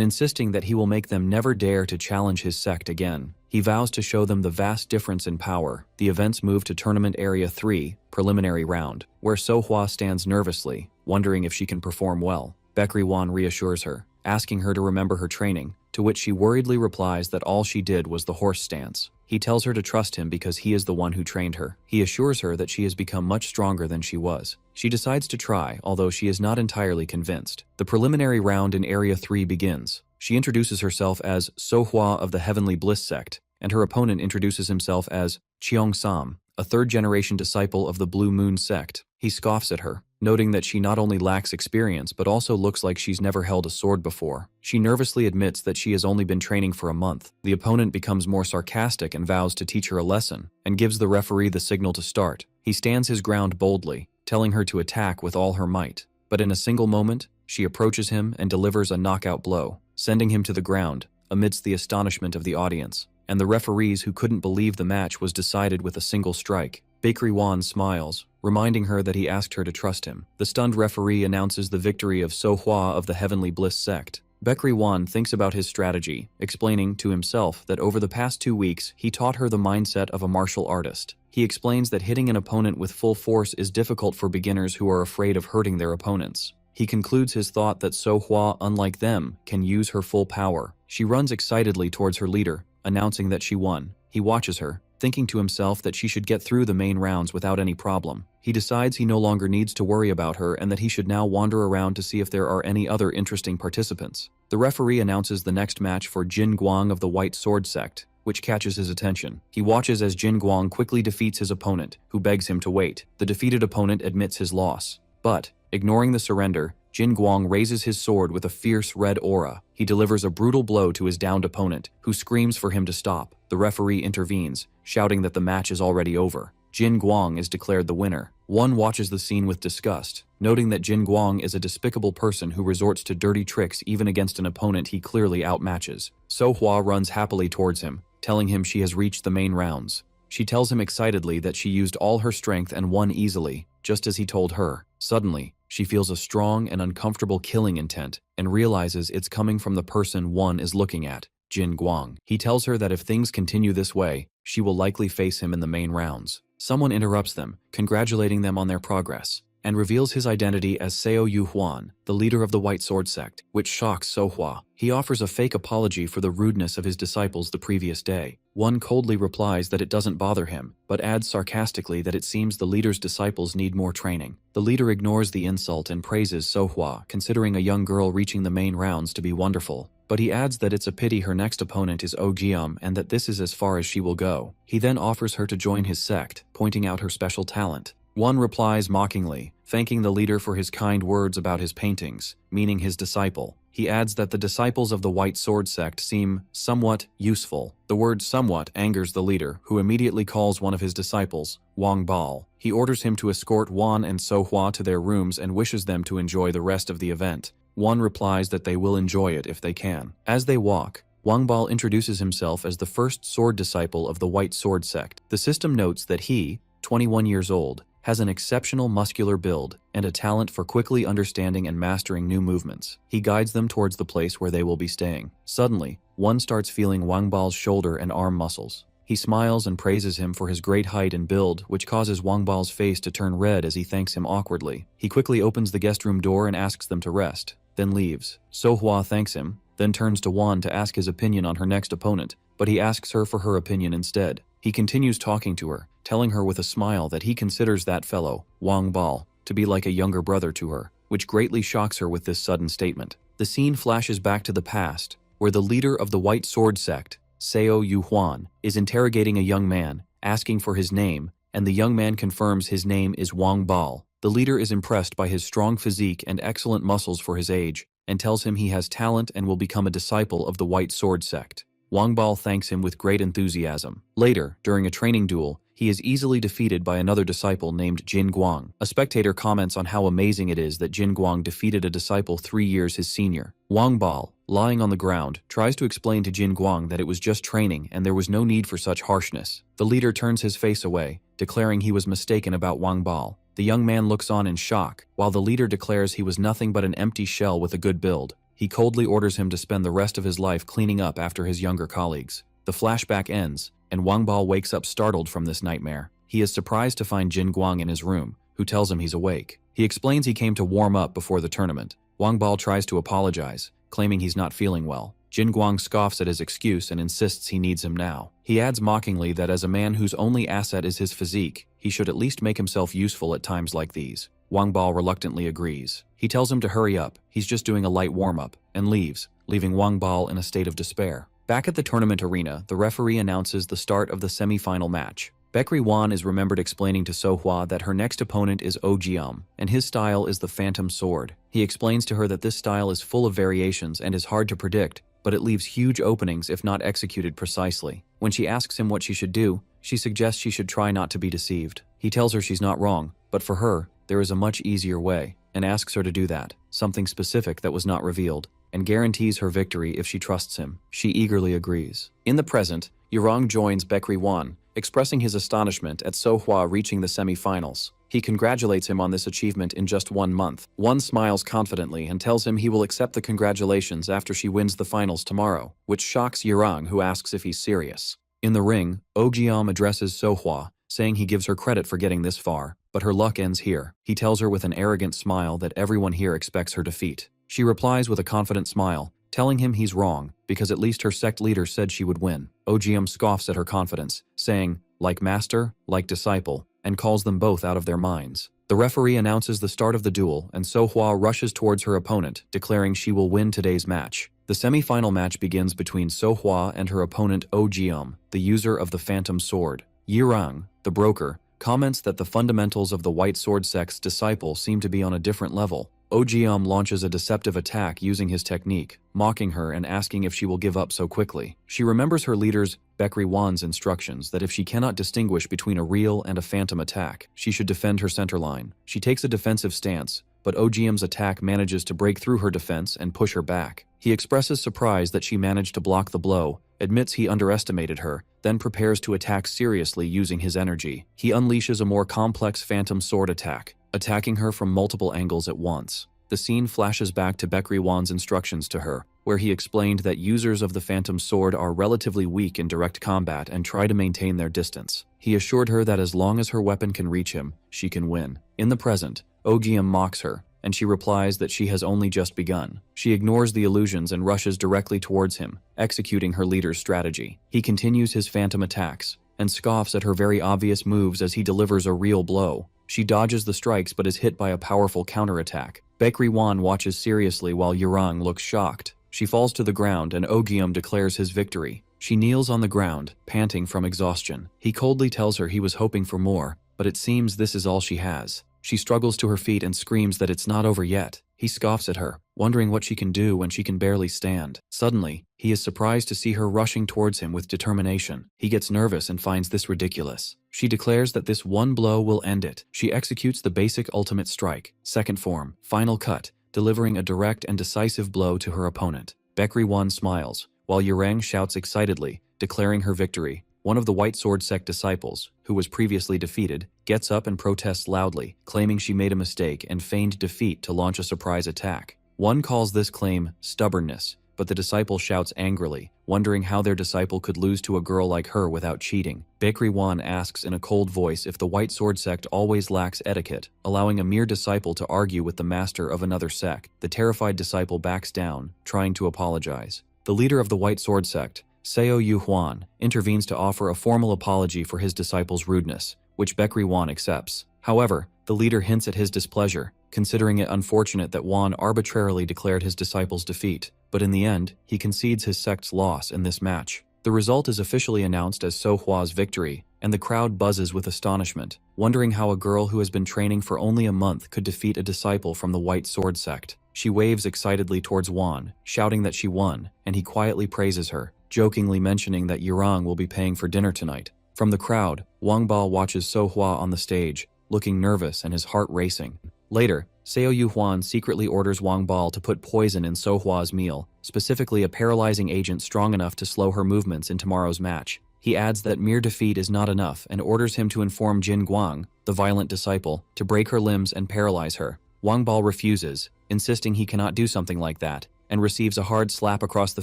insisting that he will make them never dare to challenge his sect again. He vows to show them the vast difference in power. The events move to Tournament Area 3, preliminary round, where Sohua stands nervously, wondering if she can perform well. Baekri Wan reassures her, asking her to remember her training, to which she worriedly replies that all she did was the horse stance. He tells her to trust him because he is the one who trained her. He assures her that she has become much stronger than she was. She decides to try, although she is not entirely convinced. The preliminary round in Area 3 begins. She introduces herself as Sohua of the Heavenly Bliss sect, and her opponent introduces himself as Cheong Sam, a third-generation disciple of the Blue Moon sect. He scoffs at her, noting that she not only lacks experience but also looks like she's never held a sword before. She nervously admits that she has only been training for a month. The opponent becomes more sarcastic and vows to teach her a lesson, and gives the referee the signal to start. He stands his ground boldly, telling her to attack with all her might. But in a single moment, she approaches him and delivers a knockout blow, sending him to the ground, amidst the astonishment of the audience, and the referees who couldn't believe the match was decided with a single strike. Baekri Wan smiles, reminding her that he asked her to trust him. The stunned referee announces the victory of Sohua of the Heavenly Bliss sect. Baekri Wan thinks about his strategy, explaining to himself that over the past 2 weeks he taught her the mindset of a martial artist. He explains that hitting an opponent with full force is difficult for beginners who are afraid of hurting their opponents. He concludes his thought that Sohua, unlike them, can use her full power. She runs excitedly towards her leader, announcing that she won. He watches her, thinking to himself that she should get through the main rounds without any problem. He decides he no longer needs to worry about her and that he should now wander around to see if there are any other interesting participants. The referee announces the next match for Jin Guang of the White Sword sect, which catches his attention. He watches as Jin Guang quickly defeats his opponent, who begs him to wait. The defeated opponent admits his loss. But, ignoring the surrender, Jin Guang raises his sword with a fierce red aura. He delivers a brutal blow to his downed opponent, who screams for him to stop. The referee intervenes, shouting that the match is already over. Jin Guang is declared the winner. One watches the scene with disgust, noting that Jin Guang is a despicable person who resorts to dirty tricks even against an opponent he clearly outmatches. Sohua runs happily towards him, telling him she has reached the main rounds. She tells him excitedly that she used all her strength and won easily, just as he told her. Suddenly, she feels a strong and uncomfortable killing intent and realizes it's coming from the person one is looking at, Jin Guang. He tells her that if things continue this way, she will likely face him in the main rounds. Someone interrupts them, congratulating them on their progress, and reveals his identity as Seo Yuhuan, the leader of the White Sword sect, which shocks Sohua. He offers a fake apology for the rudeness of his disciples the previous day. One coldly replies that it doesn't bother him, but adds sarcastically that it seems the leader's disciples need more training. The leader ignores the insult and praises Sohua, considering a young girl reaching the main rounds to be wonderful. But he adds that it's a pity her next opponent is Ogium and that this is as far as she will go. He then offers her to join his sect, pointing out her special talent. One replies mockingly, thanking the leader for his kind words about his paintings, meaning his disciple. He adds that the disciples of the White Sword sect seem somewhat useful. The word somewhat angers the leader, who immediately calls one of his disciples, Wang Bao. He orders him to escort Wan and Sohua to their rooms and wishes them to enjoy the rest of the event. One replies that they will enjoy it if they can. As they walk, Wang Bao introduces himself as the first sword disciple of the White Sword sect. The system notes that he, 21 years old, has an exceptional muscular build and a talent for quickly understanding and mastering new movements. He guides them towards the place where they will be staying. Suddenly, one starts feeling Wang Bao's shoulder and arm muscles. He smiles and praises him for his great height and build, which causes Wang Bao's face to turn red as he thanks him awkwardly. He quickly opens the guest room door and asks them to rest, then leaves. Sohua thanks him, then turns to Wan to ask his opinion on her next opponent, but he asks her for her opinion instead. He continues talking to her, telling her with a smile that he considers that fellow, Wang Bao, to be like a younger brother to her, which greatly shocks her with this sudden statement. The scene flashes back to the past, where the leader of the White Sword sect, Seo Yuhuan, is interrogating a young man, asking for his name, and the young man confirms his name is Wang Bao. The leader is impressed by his strong physique and excellent muscles for his age, and tells him he has talent and will become a disciple of the White Sword sect. Wang Bao thanks him with great enthusiasm. Later, during a training duel, he is easily defeated by another disciple named Jin Guang. A spectator comments on how amazing it is that Jin Guang defeated a disciple 3 years his senior. Wang Bao, lying on the ground, tries to explain to Jin Guang that it was just training and there was no need for such harshness. The leader turns his face away, declaring he was mistaken about Wang Bao. The young man looks on in shock, while the leader declares he was nothing but an empty shell with a good build. He coldly orders him to spend the rest of his life cleaning up after his younger colleagues. The flashback ends, and Wang Bao wakes up startled from this nightmare. He is surprised to find Jin Guang in his room, who tells him he's awake. He explains he came to warm up before the tournament. Wang Bao tries to apologize, claiming he's not feeling well. Jin Guang scoffs at his excuse and insists he needs him now. He adds mockingly that as a man whose only asset is his physique, he should at least make himself useful at times like these. Wang Bao reluctantly agrees. He tells him to hurry up, he's just doing a light warm-up, and leaves, leaving Wang Bao in a state of despair. Back at the tournament arena, the referee announces the start of the semi-final match. Baekri Wan is remembered explaining to Sohwa that her next opponent is Ojium, and his style is the Phantom Sword. He explains to her that this style is full of variations and is hard to predict, but it leaves huge openings if not executed precisely. When she asks him what she should do, she suggests she should try not to be deceived. He tells her she's not wrong, but for her, there is a much easier way, and asks her to do that, something specific that was not revealed, and guarantees her victory if she trusts him. She eagerly agrees. In the present, Yurong joins Baekri Wan, expressing his astonishment at Sohwa reaching the semi-finals. He congratulates him on this achievement in just 1 month. Wan smiles confidently and tells him he will accept the congratulations after she wins the finals tomorrow, which shocks Yurong, who asks if he's serious. In the ring, Ojiam addresses Sohwa, saying he gives her credit for getting this far, but her luck ends here. He tells her with an arrogant smile that everyone here expects her defeat. She replies with a confident smile, telling him he's wrong, because at least her sect leader said she would win. Ojiam scoffs at her confidence, saying, like master, like disciple, and calls them both out of their minds. The referee announces the start of the duel, and Sohwa rushes towards her opponent, declaring she will win today's match. The semi-final match begins between Sohwa and her opponent Ojiam, the user of the Phantom Sword. Yirang, the broker, comments that the fundamentals of the White Sword sect's disciple seem to be on a different level. Ojiam launches a deceptive attack using his technique, mocking her and asking if she will give up so quickly. She remembers her leader's, Baekri Wan's, instructions that if she cannot distinguish between a real and a phantom attack, she should defend her center line. She takes a defensive stance, but Ojiam's attack manages to break through her defense and push her back. He expresses surprise that she managed to block the blow, admits he underestimated her, then prepares to attack seriously using his energy. He unleashes a more complex Phantom Sword attack, attacking her from multiple angles at once. The scene flashes back to Baekri Wan's instructions to her, where he explained that users of the Phantom Sword are relatively weak in direct combat and try to maintain their distance. He assured her that as long as her weapon can reach him, she can win. In the present, Ojiam mocks her, and she replies that she has only just begun. She ignores the illusions and rushes directly towards him, executing her leader's strategy. He continues his phantom attacks, and scoffs at her very obvious moves as he delivers a real blow. She dodges the strikes but is hit by a powerful counterattack. Baekri Wan watches seriously while Yurang looks shocked. She falls to the ground and Ogium declares his victory. She kneels on the ground, panting from exhaustion. He coldly tells her he was hoping for more, but it seems this is all she has. She struggles to her feet and screams that it's not over yet. He scoffs at her, wondering what she can do when she can barely stand. Suddenly, he is surprised to see her rushing towards him with determination. He gets nervous and finds this ridiculous. She declares that this one blow will end it. She executes the basic ultimate strike, second form, final cut, delivering a direct and decisive blow to her opponent. Baekri Wan smiles, while Yurang shouts excitedly, declaring her victory. One of the White Sword sect disciples, who was previously defeated, gets up and protests loudly, claiming she made a mistake and feigned defeat to launch a surprise attack. One calls this claim stubbornness, but the disciple shouts angrily, wondering how their disciple could lose to a girl like her without cheating. Baekri Wan asks in a cold voice if the White Sword sect always lacks etiquette, allowing a mere disciple to argue with the master of another sect. The terrified disciple backs down, trying to apologize. The leader of the White Sword sect, Seo Yu Huan, intervenes to offer a formal apology for his disciple's rudeness, which Baekri Wan accepts. However, the leader hints at his displeasure, considering it unfortunate that Wan arbitrarily declared his disciple's defeat, but in the end, he concedes his sect's loss in this match. The result is officially announced as Sohwa's victory, and the crowd buzzes with astonishment, wondering how a girl who has been training for only a month could defeat a disciple from the White Sword sect. She waves excitedly towards Wan, shouting that she won, and he quietly praises her, jokingly mentioning that Yurang will be paying for dinner tonight. From the crowd, Wang Bao watches So Hua on the stage, looking nervous and his heart racing. Later, Seo Yuhuan secretly orders Wang Bao to put poison in So Hua's meal, specifically a paralyzing agent strong enough to slow her movements in tomorrow's match. He adds that mere defeat is not enough and orders him to inform Jin Guang, the violent disciple, to break her limbs and paralyze her. Wang Bao refuses, insisting he cannot do something like that, and receives a hard slap across the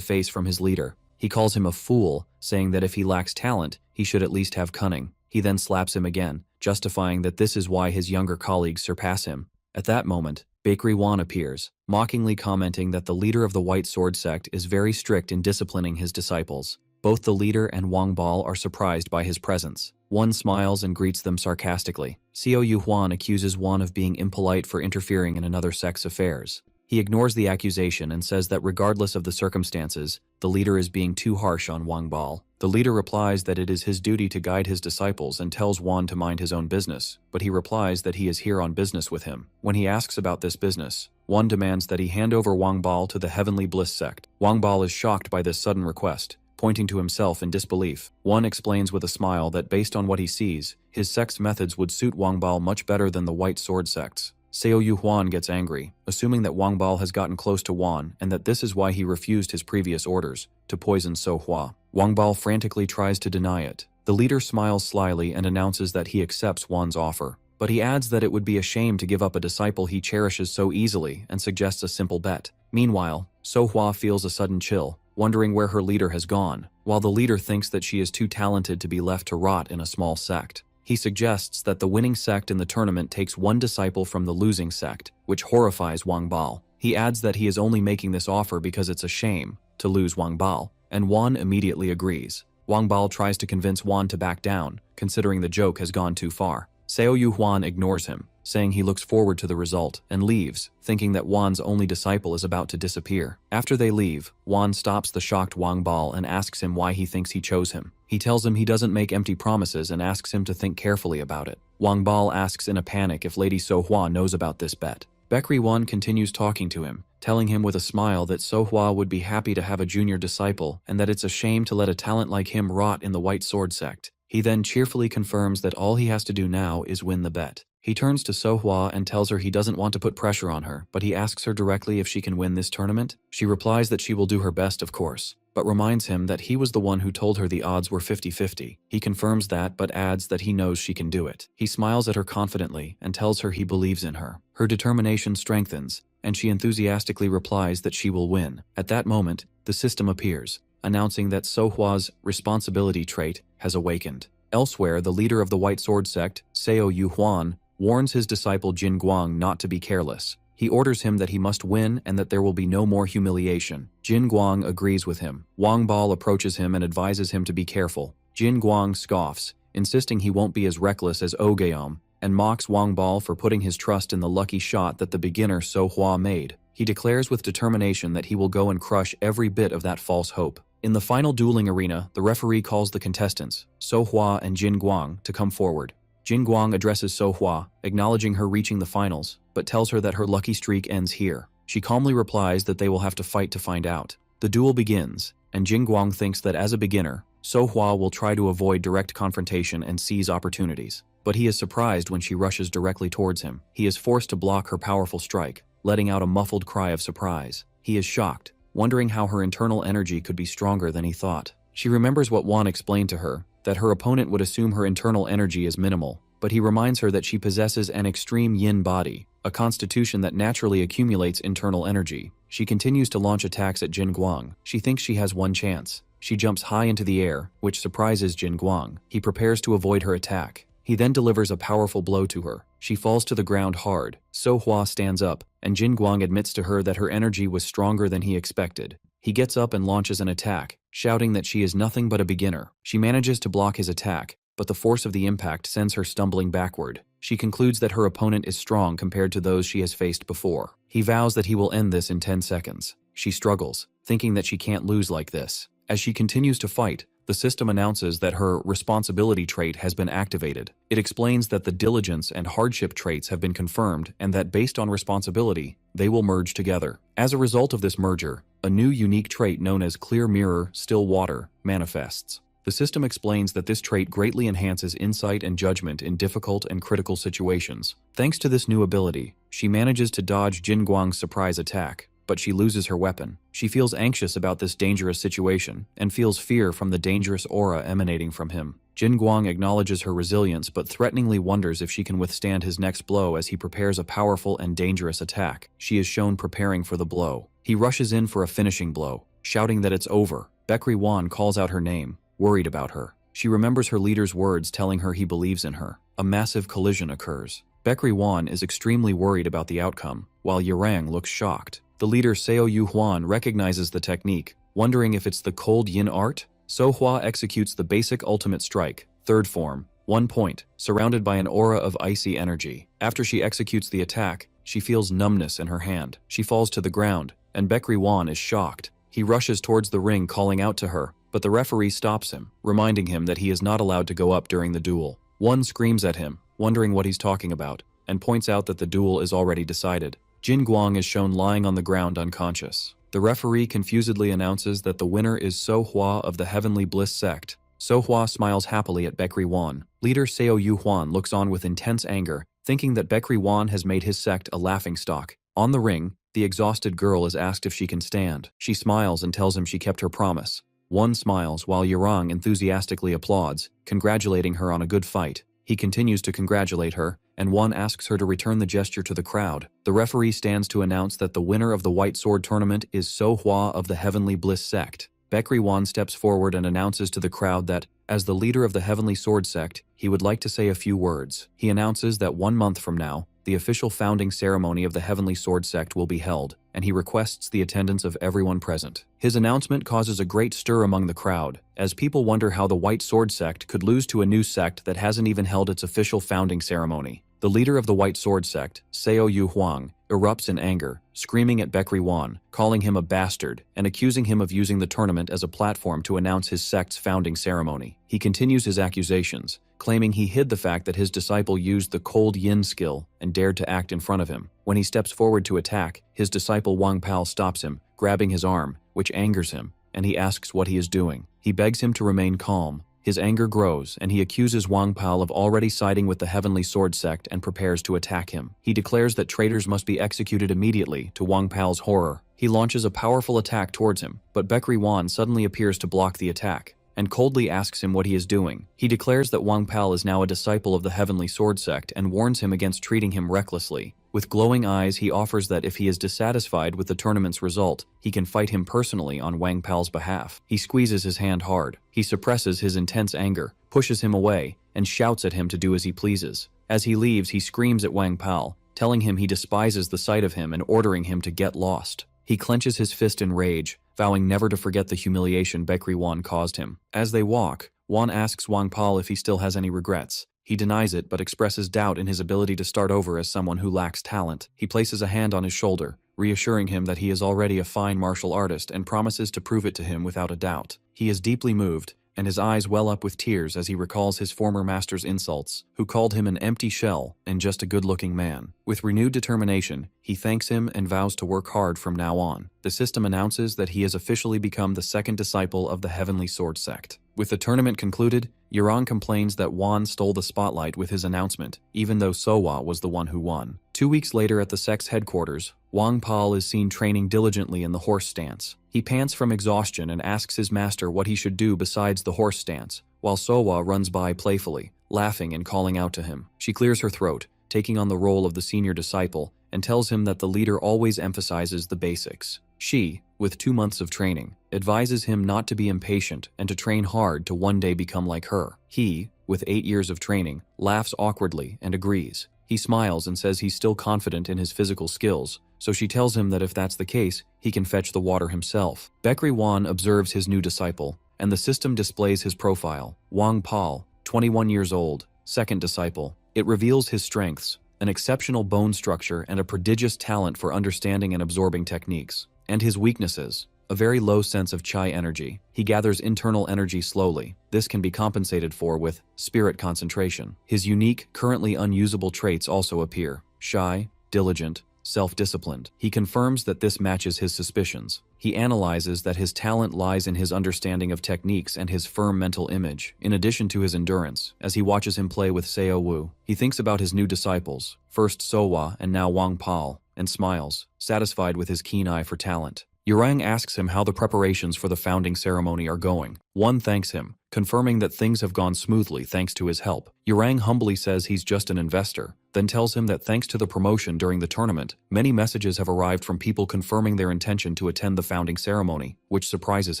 face from his leader. He calls him a fool, saying that if he lacks talent, he should at least have cunning. He then slaps him again, justifying that this is why his younger colleagues surpass him. At that moment, Bakery Wan appears, mockingly commenting that the leader of the White Sword sect is very strict in disciplining his disciples. Both the leader and Wang Bao are surprised by his presence. Wan smiles and greets them sarcastically. Seo Yuhuan accuses Wan of being impolite for interfering in another sect's affairs. He ignores the accusation and says that regardless of the circumstances, the leader is being too harsh on Wang Bao. The leader replies that it is his duty to guide his disciples and tells Wan to mind his own business, but he replies that he is here on business with him. When he asks about this business, Wan demands that he hand over Wang Bao to the Heavenly Bliss sect. Wang Bao is shocked by this sudden request, pointing to himself in disbelief. Wan explains with a smile that based on what he sees, his sect's methods would suit Wang Bao much better than the White Sword sect's. Seo Yuhuan gets angry, assuming that Wang Bao has gotten close to Wan and that this is why he refused his previous orders, to poison So Hua. Wang Bao frantically tries to deny it. The leader smiles slyly and announces that he accepts Wan's offer, but he adds that it would be a shame to give up a disciple he cherishes so easily and suggests a simple bet. Meanwhile, So Hua feels a sudden chill, wondering where her leader has gone, while the leader thinks that she is too talented to be left to rot in a small sect. He suggests that the winning sect in the tournament takes one disciple from the losing sect, which horrifies Wang Bao. He adds that he is only making this offer because it's a shame to lose Wang Bao, and Wan immediately agrees. Wang Bao tries to convince Wan to back down, considering the joke has gone too far. Seo Yuhuan ignores him, saying he looks forward to the result, and leaves, thinking that Wan's only disciple is about to disappear. After they leave, Wan stops the shocked Wang Bao and asks him why he thinks he chose him. He tells him he doesn't make empty promises and asks him to think carefully about it. Wang Bao asks in a panic if Lady So Hua knows about this bet. Bakery Wan continues talking to him, telling him with a smile that So Hua would be happy to have a junior disciple and that it's a shame to let a talent like him rot in the White Sword sect. He then cheerfully confirms that all he has to do now is win the bet. He turns to So Hua and tells her he doesn't want to put pressure on her, but he asks her directly if she can win this tournament. She replies that she will do her best, of course, but reminds him that he was the one who told her the odds were 50-50. He confirms that, but adds that he knows she can do it. He smiles at her confidently and tells her he believes in her. Her determination strengthens, and she enthusiastically replies that she will win. At that moment, the system appears, announcing that So Hua's responsibility trait has awakened. Elsewhere, the leader of the White Sword sect, Seo Yuhuan, warns his disciple Jin Guang not to be careless. He orders him that he must win and that there will be no more humiliation. Jin Guang agrees with him. Wang Bao approaches him and advises him to be careful. Jin Guang scoffs, insisting he won't be as reckless as Ogeom, and mocks Wang Bao for putting his trust in the lucky shot that the beginner So Hua made. He declares with determination that he will go and crush every bit of that false hope. In the final dueling arena, the referee calls the contestants, So Hua and Jin Guang, to come forward. Jin Guang addresses So Hua, acknowledging her reaching the finals, but tells her that her lucky streak ends here. She calmly replies that they will have to fight to find out. The duel begins, and Jin Guang thinks that as a beginner, So Hua will try to avoid direct confrontation and seize opportunities. But he is surprised when she rushes directly towards him. He is forced to block her powerful strike, letting out a muffled cry of surprise. He is shocked, wondering how her internal energy could be stronger than he thought. She remembers what Wan explained to her, that her opponent would assume her internal energy is minimal, but he reminds her that she possesses an extreme yin body, a constitution that naturally accumulates internal energy. She continues to launch attacks at Jin Guang. She thinks she has one chance. She jumps high into the air, which surprises Jin Guang. He prepares to avoid her attack. He then delivers a powerful blow to her. She falls to the ground hard. So Hua stands up, and Jin Guang admits to her that her energy was stronger than he expected. He gets up and launches an attack, shouting that she is nothing but a beginner. She manages to block his attack, but the force of the impact sends her stumbling backward. She concludes that her opponent is strong compared to those she has faced before. He vows that he will end this in 10 seconds. She struggles, thinking that she can't lose like this. As she continues to fight, the system announces that her responsibility trait has been activated. It explains that the diligence and hardship traits have been confirmed and that based on responsibility, they will merge together. As a result of this merger, a new unique trait known as Clear Mirror, Still Water manifests. The system explains that this trait greatly enhances insight and judgment in difficult and critical situations. Thanks to this new ability, she manages to dodge Jin Guang's surprise attack, but she loses her weapon. She feels anxious about this dangerous situation and feels fear from the dangerous aura emanating from him. Jin Guang acknowledges her resilience but threateningly wonders if she can withstand his next blow as he prepares a powerful and dangerous attack. She is shown preparing for the blow. He rushes in for a finishing blow, shouting that it's over. Baekri Wan calls out her name, worried about her. She remembers her leader's words telling her he believes in her. A massive collision occurs. Baekri Wan is extremely worried about the outcome, while Yarang looks shocked. The leader Seo Yu Huan recognizes the technique, wondering if it's the cold yin art. So Hua executes the basic ultimate strike, third form, 1 point, surrounded by an aura of icy energy. After she executes the attack, she feels numbness in her hand. She falls to the ground, and Baekri Wan is shocked. He rushes towards the ring calling out to her, but the referee stops him, reminding him that he is not allowed to go up during the duel. One screams at him, wondering what he's talking about, and points out that the duel is already decided. Jin Guang is shown lying on the ground unconscious. The referee confusedly announces that the winner is So Hua of the Heavenly Bliss sect. So Hua smiles happily at Baekri Wan. Leader Seo Yu Huan looks on with intense anger, thinking that Baekri Wan has made his sect a laughingstock. On the ring, the exhausted girl is asked if she can stand. She smiles and tells him she kept her promise. One smiles while Yarang enthusiastically applauds, congratulating her on a good fight. He continues to congratulate her, and One asks her to return the gesture to the crowd. The referee stands to announce that the winner of the White Sword Tournament is So Hua of the Heavenly Bliss sect. Baekri Wan steps forward and announces to the crowd that, as the leader of the Heavenly Sword sect, he would like to say a few words. He announces that 1 month from now, the official founding ceremony of the Heavenly Sword sect will be held, and he requests the attendance of everyone present. His announcement causes a great stir among the crowd, as people wonder how the White Sword sect could lose to a new sect that hasn't even held its official founding ceremony. The leader of the White Sword sect, Seo Yu Huang, erupts in anger, screaming at Baekri Wan, calling him a bastard, and accusing him of using the tournament as a platform to announce his sect's founding ceremony. He continues his accusations, claiming he hid the fact that his disciple used the cold yin skill and dared to act in front of him. When he steps forward to attack, his disciple Wang Pal stops him, grabbing his arm, which angers him, and he asks what he is doing. He begs him to remain calm. His anger grows, and he accuses Wang Pal of already siding with the Heavenly Sword sect and prepares to attack him. He declares that traitors must be executed immediately, to Wang Pal's horror. He launches a powerful attack towards him, but Baekri Wan suddenly appears to block the attack, and coldly asks him what he is doing. He declares that Wang Pal is now a disciple of the Heavenly Sword sect and warns him against treating him recklessly. With glowing eyes, he offers that if he is dissatisfied with the tournament's result, he can fight him personally on Wang Pal's behalf. He squeezes his hand hard. He suppresses his intense anger, pushes him away, and shouts at him to do as he pleases. As he leaves, he screams at Wang Pal, telling him he despises the sight of him and ordering him to get lost. He clenches his fist in rage, vowing never to forget the humiliation Baekri Wan caused him. As they walk, Wan asks Wang Pal if he still has any regrets. He denies it but expresses doubt in his ability to start over as someone who lacks talent. He places a hand on his shoulder, reassuring him that he is already a fine martial artist and promises to prove it to him without a doubt. He is deeply moved, and his eyes well up with tears as he recalls his former master's insults, who called him an empty shell and just a good-looking man. With renewed determination, he thanks him and vows to work hard from now on. The system announces that he has officially become the second disciple of the Heavenly Sword sect. With the tournament concluded, Yurong complains that Wan stole the spotlight with his announcement, even though Sowa was the one who won. 2 weeks later at the sect's headquarters, Wang Pal is seen training diligently in the horse stance. He pants from exhaustion and asks his master what he should do besides the horse stance, while Sowa runs by playfully, laughing and calling out to him. She clears her throat, taking on the role of the senior disciple, and tells him that the leader always emphasizes the basics. She, with 2 months of training, advises him not to be impatient and to train hard to one day become like her. He, with 8 years of training, laughs awkwardly and agrees. He smiles and says he's still confident in his physical skills, so she tells him that if that's the case, he can fetch the water himself. Baekri Wan observes his new disciple, and the system displays his profile. Wang Pal, 21 years old, second disciple. It reveals his strengths, an exceptional bone structure and a prodigious talent for understanding and absorbing techniques. And his weaknesses, a very low sense of Chai energy. He gathers internal energy slowly. This can be compensated for with spirit concentration. His unique, currently unusable traits also appear: shy, diligent, self-disciplined. He confirms that this matches his suspicions. He analyzes that his talent lies in his understanding of techniques and his firm mental image, in addition to his endurance. As he watches him play with Seo Wu, he thinks about his new disciples, first Sohwa and now Wang Pal, and smiles, satisfied with his keen eye for talent. Yurang asks him how the preparations for the founding ceremony are going. One thanks him, confirming that things have gone smoothly thanks to his help. Yurang humbly says he's just an investor, then tells him that thanks to the promotion during the tournament, many messages have arrived from people confirming their intention to attend the founding ceremony, which surprises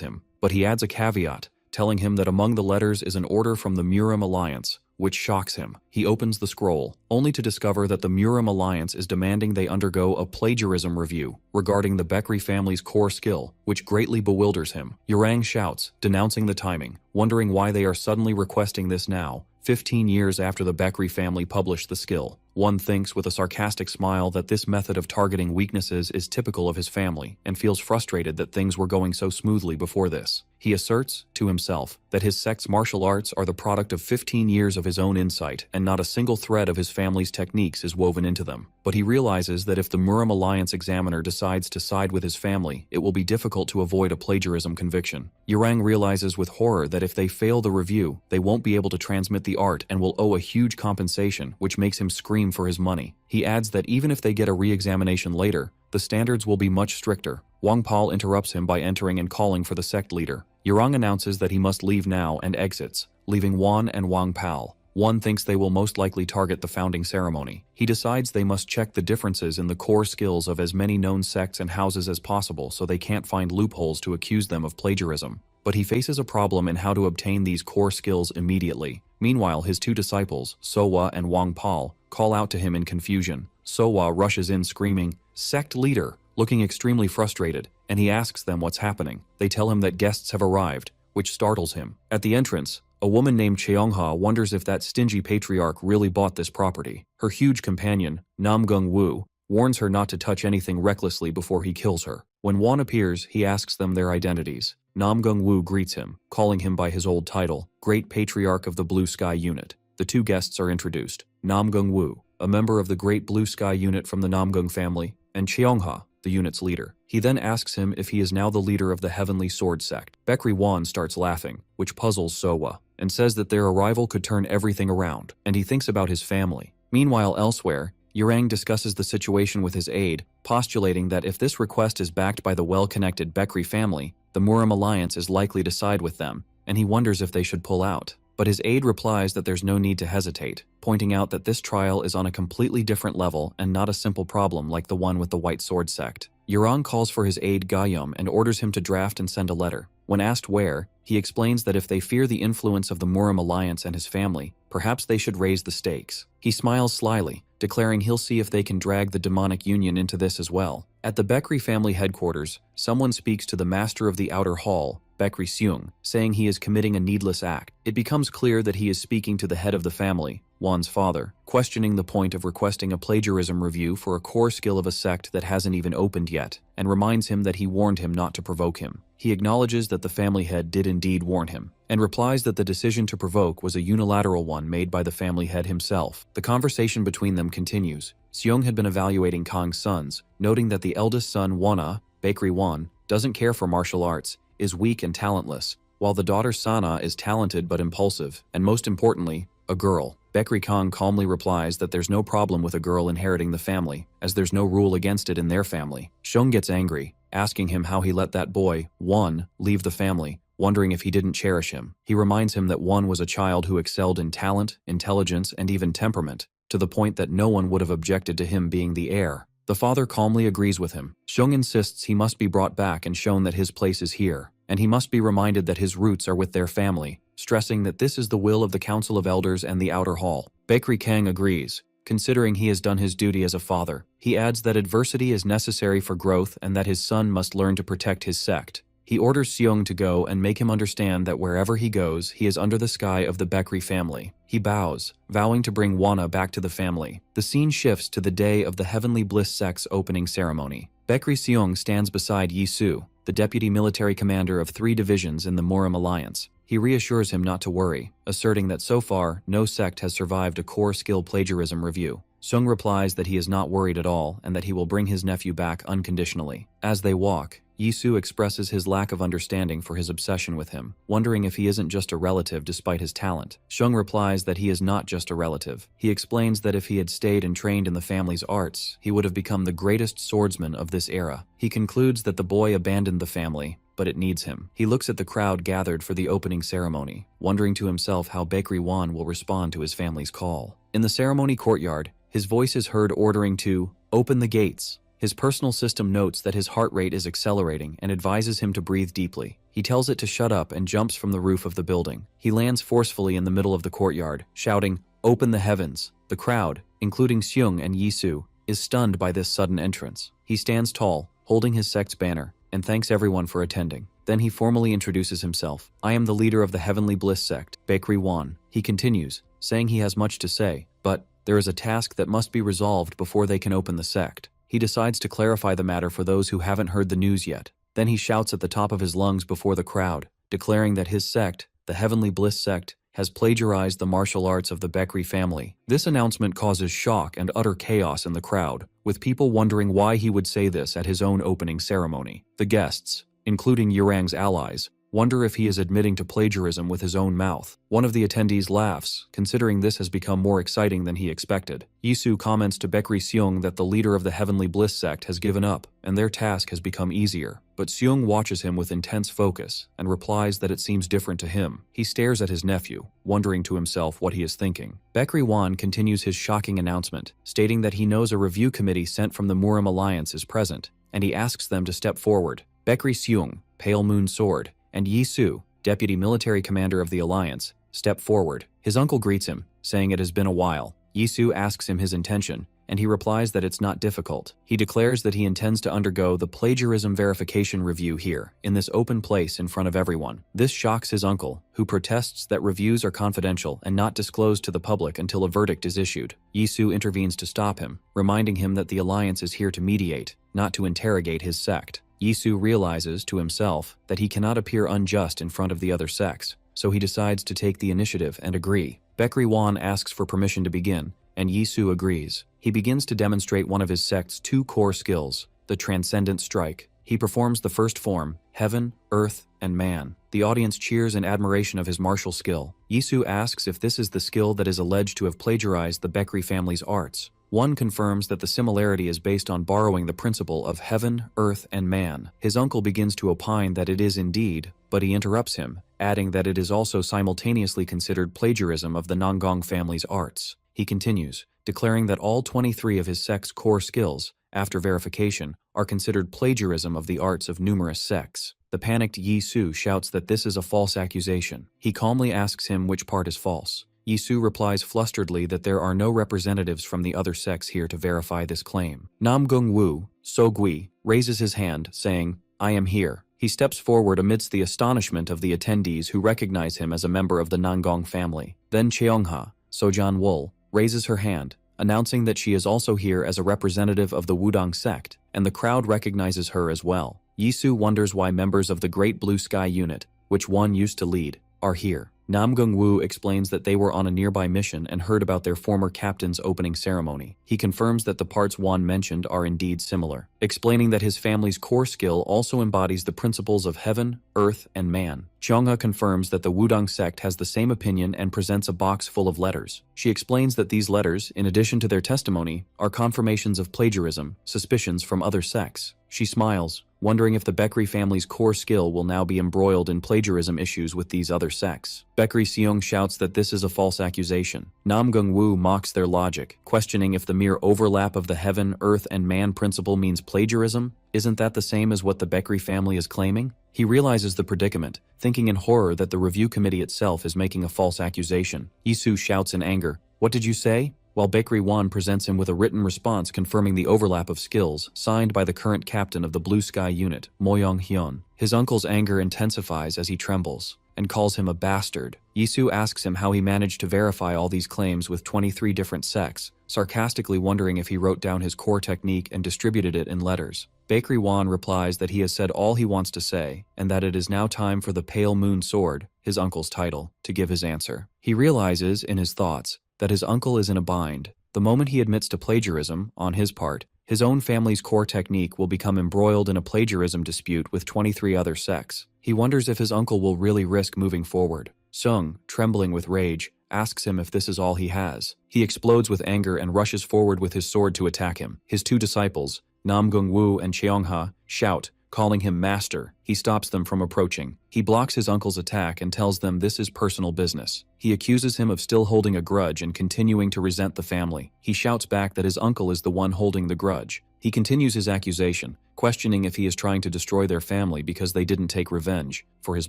him. But he adds a caveat, telling him that among the letters is an order from the Murim Alliance, which shocks him. He opens the scroll, only to discover that the Murim Alliance is demanding they undergo a plagiarism review regarding the Bekri family's core skill, which greatly bewilders him. Yurang shouts, denouncing the timing, wondering why they are suddenly requesting this now, 15 years after the Bekri family published the skill. One thinks with a sarcastic smile that this method of targeting weaknesses is typical of his family, and feels frustrated that things were going so smoothly before this. He asserts, to himself, that his sect's martial arts are the product of 15 years of his own insight, and not a single thread of his family's techniques is woven into them. But he realizes that if the Murim Alliance examiner decides to side with his family, it will be difficult to avoid a plagiarism conviction. Yurang realizes with horror that if they fail the review, they won't be able to transmit the art and will owe a huge compensation, which makes him scream for his money. He adds that even if they get a re-examination later, the standards will be much stricter. Wang Pal interrupts him by entering and calling for the sect leader. Yurang announces that he must leave now and exits, leaving Wan and Wang Pal. One thinks they will most likely target the founding ceremony. He decides they must check the differences in the core skills of as many known sects and houses as possible so they can't find loopholes to accuse them of plagiarism. But he faces a problem in how to obtain these core skills immediately. Meanwhile, his two disciples, Sohwa and Wang Pal, call out to him in confusion. Sohwa rushes in screaming, "Sect leader!" looking extremely frustrated, and he asks them what's happening. They tell him that guests have arrived, which startles him. At the entrance, a woman named Cheongha wonders if that stingy patriarch really bought this property. Her huge companion, Namgung Wu, warns her not to touch anything recklessly before he kills her. When Wan appears, he asks them their identities. Namgung Wu greets him, calling him by his old title, Great Patriarch of the Blue Sky Unit. The two guests are introduced. Namgung Wu, a member of the Great Blue Sky Unit from the Namgung family, and Cheongha, the unit's leader. He then asks him if he is now the leader of the Heavenly Sword Sect. Bekri Wan starts laughing, which puzzles Sohwa, and says that their arrival could turn everything around, and he thinks about his family. Meanwhile, elsewhere, Yurang discusses the situation with his aide, postulating that if this request is backed by the well-connected Bekri family, the Murim Alliance is likely to side with them, and he wonders if they should pull out. But his aide replies that there's no need to hesitate, pointing out that this trial is on a completely different level and not a simple problem like the one with the White Sword Sect. Yurang calls for his aide Gayum and orders him to draft and send a letter. When asked where, he explains that if they fear the influence of the Murim Alliance and his family, perhaps they should raise the stakes. He smiles slyly, declaring he'll see if they can drag the demonic union into this as well. At the Bekri family headquarters, someone speaks to the master of the outer hall, Bekri Seung, saying he is committing a needless act. It becomes clear that he is speaking to the head of the family, Wan's father, questioning the point of requesting a plagiarism review for a core skill of a sect that hasn't even opened yet, and reminds him that he warned him not to provoke him. He acknowledges that the family head did indeed warn him, and replies that the decision to provoke was a unilateral one made by the family head himself. The conversation between them continues. Seung had been evaluating Kang's sons, noting that the eldest son, Wana, Bekri Wan, doesn't care for martial arts, is weak and talentless, while the daughter Sana is talented but impulsive, and most importantly, a girl. Bekri Kang calmly replies that there's no problem with a girl inheriting the family, as there's no rule against it in their family. Seung gets angry, asking him how he let that boy, Wan, leave the family, wondering if he didn't cherish him. He reminds him that Wan was a child who excelled in talent, intelligence, and even temperament, to the point that no one would have objected to him being the heir. The father calmly agrees with him. Seung insists he must be brought back and shown that his place is here, and he must be reminded that his roots are with their family, stressing that this is the will of the Council of Elders and the Outer Hall. Bekri Kang agrees, considering he has done his duty as a father. He adds that adversity is necessary for growth and that his son must learn to protect his sect. He orders Seung to go and make him understand that wherever he goes, he is under the sky of the Bekri family. He bows, vowing to bring Wana back to the family. The scene shifts to the day of the Heavenly Bliss sect's opening ceremony. Bekri Seung stands beside Yi Su, the deputy military commander of 3 divisions in the Murim Alliance. He reassures him not to worry, asserting that so far, no sect has survived a core skill plagiarism review. Seung replies that he is not worried at all and that he will bring his nephew back unconditionally. As they walk, Yisu expresses his lack of understanding for his obsession with him, wondering if he isn't just a relative despite his talent. Seung replies that he is not just a relative. He explains that if he had stayed and trained in the family's arts, he would have become the greatest swordsman of this era. He concludes that the boy abandoned the family, but it needs him. He looks at the crowd gathered for the opening ceremony, wondering to himself how Baekri Won will respond to his family's call. In the ceremony courtyard, his voice is heard ordering to open the gates. His personal system notes that his heart rate is accelerating and advises him to breathe deeply. He tells it to shut up and jumps from the roof of the building. He lands forcefully in the middle of the courtyard, shouting, "Open the heavens!" The crowd, including Seung and Yisu, is stunned by this sudden entrance. He stands tall, holding his sect's banner, and thanks everyone for attending. Then he formally introduces himself. "I am the leader of the Heavenly Bliss sect, Baekri Won." He continues, saying he has much to say, but there is a task that must be resolved before they can open the sect. He decides to clarify the matter for those who haven't heard the news yet. Then he shouts at the top of his lungs before the crowd, declaring that his sect, the Heavenly Bliss sect, has plagiarized the martial arts of the Baekri family. This announcement causes shock and utter chaos in the crowd, with people wondering why he would say this at his own opening ceremony. The guests, including Yurang's allies, wonder if he is admitting to plagiarism with his own mouth. One of the attendees laughs, considering this has become more exciting than he expected. Yisu comments to Baekri Seung that the leader of the Heavenly Bliss sect has given up, and their task has become easier. But Seung watches him with intense focus, and replies that it seems different to him. He stares at his nephew, wondering to himself what he is thinking. Baekri Won continues his shocking announcement, stating that he knows a review committee sent from the Murim Alliance is present, and he asks them to step forward. Baekri Seung, Pale Moon Sword, and Yisu, deputy military commander of the alliance, step forward. His uncle greets him, saying it has been a while. Yisu asks him his intention, and he replies that it's not difficult. He declares that he intends to undergo the plagiarism verification review here, in this open place in front of everyone. This shocks his uncle, who protests that reviews are confidential and not disclosed to the public until a verdict is issued. Yisu intervenes to stop him, reminding him that the alliance is here to mediate, not to interrogate his sect. Yisu realizes to himself that he cannot appear unjust in front of the other sects, so he decides to take the initiative and agree. Baekri Won asks for permission to begin, and Yisu agrees. He begins to demonstrate one of his sect's two core skills, the Transcendent Strike. He performs the first form, Heaven, Earth, and Man. The audience cheers in admiration of his martial skill. Yisu asks if this is the skill that is alleged to have plagiarized the Baekri family's arts. One confirms that the similarity is based on borrowing the principle of heaven, earth, and man. His uncle begins to opine that it is indeed, but he interrupts him, adding that it is also simultaneously considered plagiarism of the Nanggong family's arts. He continues, declaring that all 23 of his sect's core skills, after verification, are considered plagiarism of the arts of numerous sects. The panicked Yisu shouts that this is a false accusation. He calmly asks him which part is false. Yisu replies flusteredly that there are no representatives from the other sects here to verify this claim. Namgung Wu, So-gui, raises his hand, saying, "I am here." He steps forward amidst the astonishment of the attendees who recognize him as a member of the Nanggong family. Then Cheongha, Sojan Wol, raises her hand, announcing that she is also here as a representative of the Wudang sect, and the crowd recognizes her as well. Yisu wonders why members of the Great Blue Sky unit, which one used to lead, are here. Namgung Wu explains that they were on a nearby mission and heard about their former captain's opening ceremony. He confirms that the parts Wan mentioned are indeed similar, explaining that his family's core skill also embodies the principles of heaven, earth, and man. Cheongha confirms that the Wudang sect has the same opinion and presents a box full of letters. She explains that these letters, in addition to their testimony, are confirmations of plagiarism, suspicions from other sects. She smiles, wondering if the Baekri family's core skill will now be embroiled in plagiarism issues with these other sects. Baekri Seung shouts that this is a false accusation. Namgung Wu mocks their logic, questioning if the mere overlap of the heaven, earth, and man principle means plagiarism. Isn't that the same as what the Baekri family is claiming? He realizes the predicament, thinking in horror that the review committee itself is making a false accusation. Yisu shouts in anger, "What did you say?" While Baekri Won presents him with a written response confirming the overlap of skills, signed by the current captain of the Blue Sky unit, Moyong Hyun. His uncle's anger intensifies as he trembles, and calls him a bastard. Yisu asks him how he managed to verify all these claims with 23 different sects, sarcastically wondering if he wrote down his core technique and distributed it in letters. Baekri Won replies that he has said all he wants to say, and that it is now time for the Pale Moon Sword, his uncle's title, to give his answer. He realizes, in his thoughts, that his uncle is in a bind, The moment he admits to plagiarism, on his part, his own family's core technique will become embroiled in a plagiarism dispute with 23 other sects. He wonders if his uncle will really risk moving forward. Sung, trembling with rage, asks him if this is all he has. He explodes with anger and rushes forward with his sword to attack him. His two disciples, Nam Gungwoo and Cheongha, shout, calling him master. He stops them from approaching. He blocks his uncle's attack and tells them this is personal business. He accuses him of still holding a grudge and continuing to resent the family. He shouts back that his uncle is the one holding the grudge. He continues his accusation, questioning if he is trying to destroy their family because they didn't take revenge for his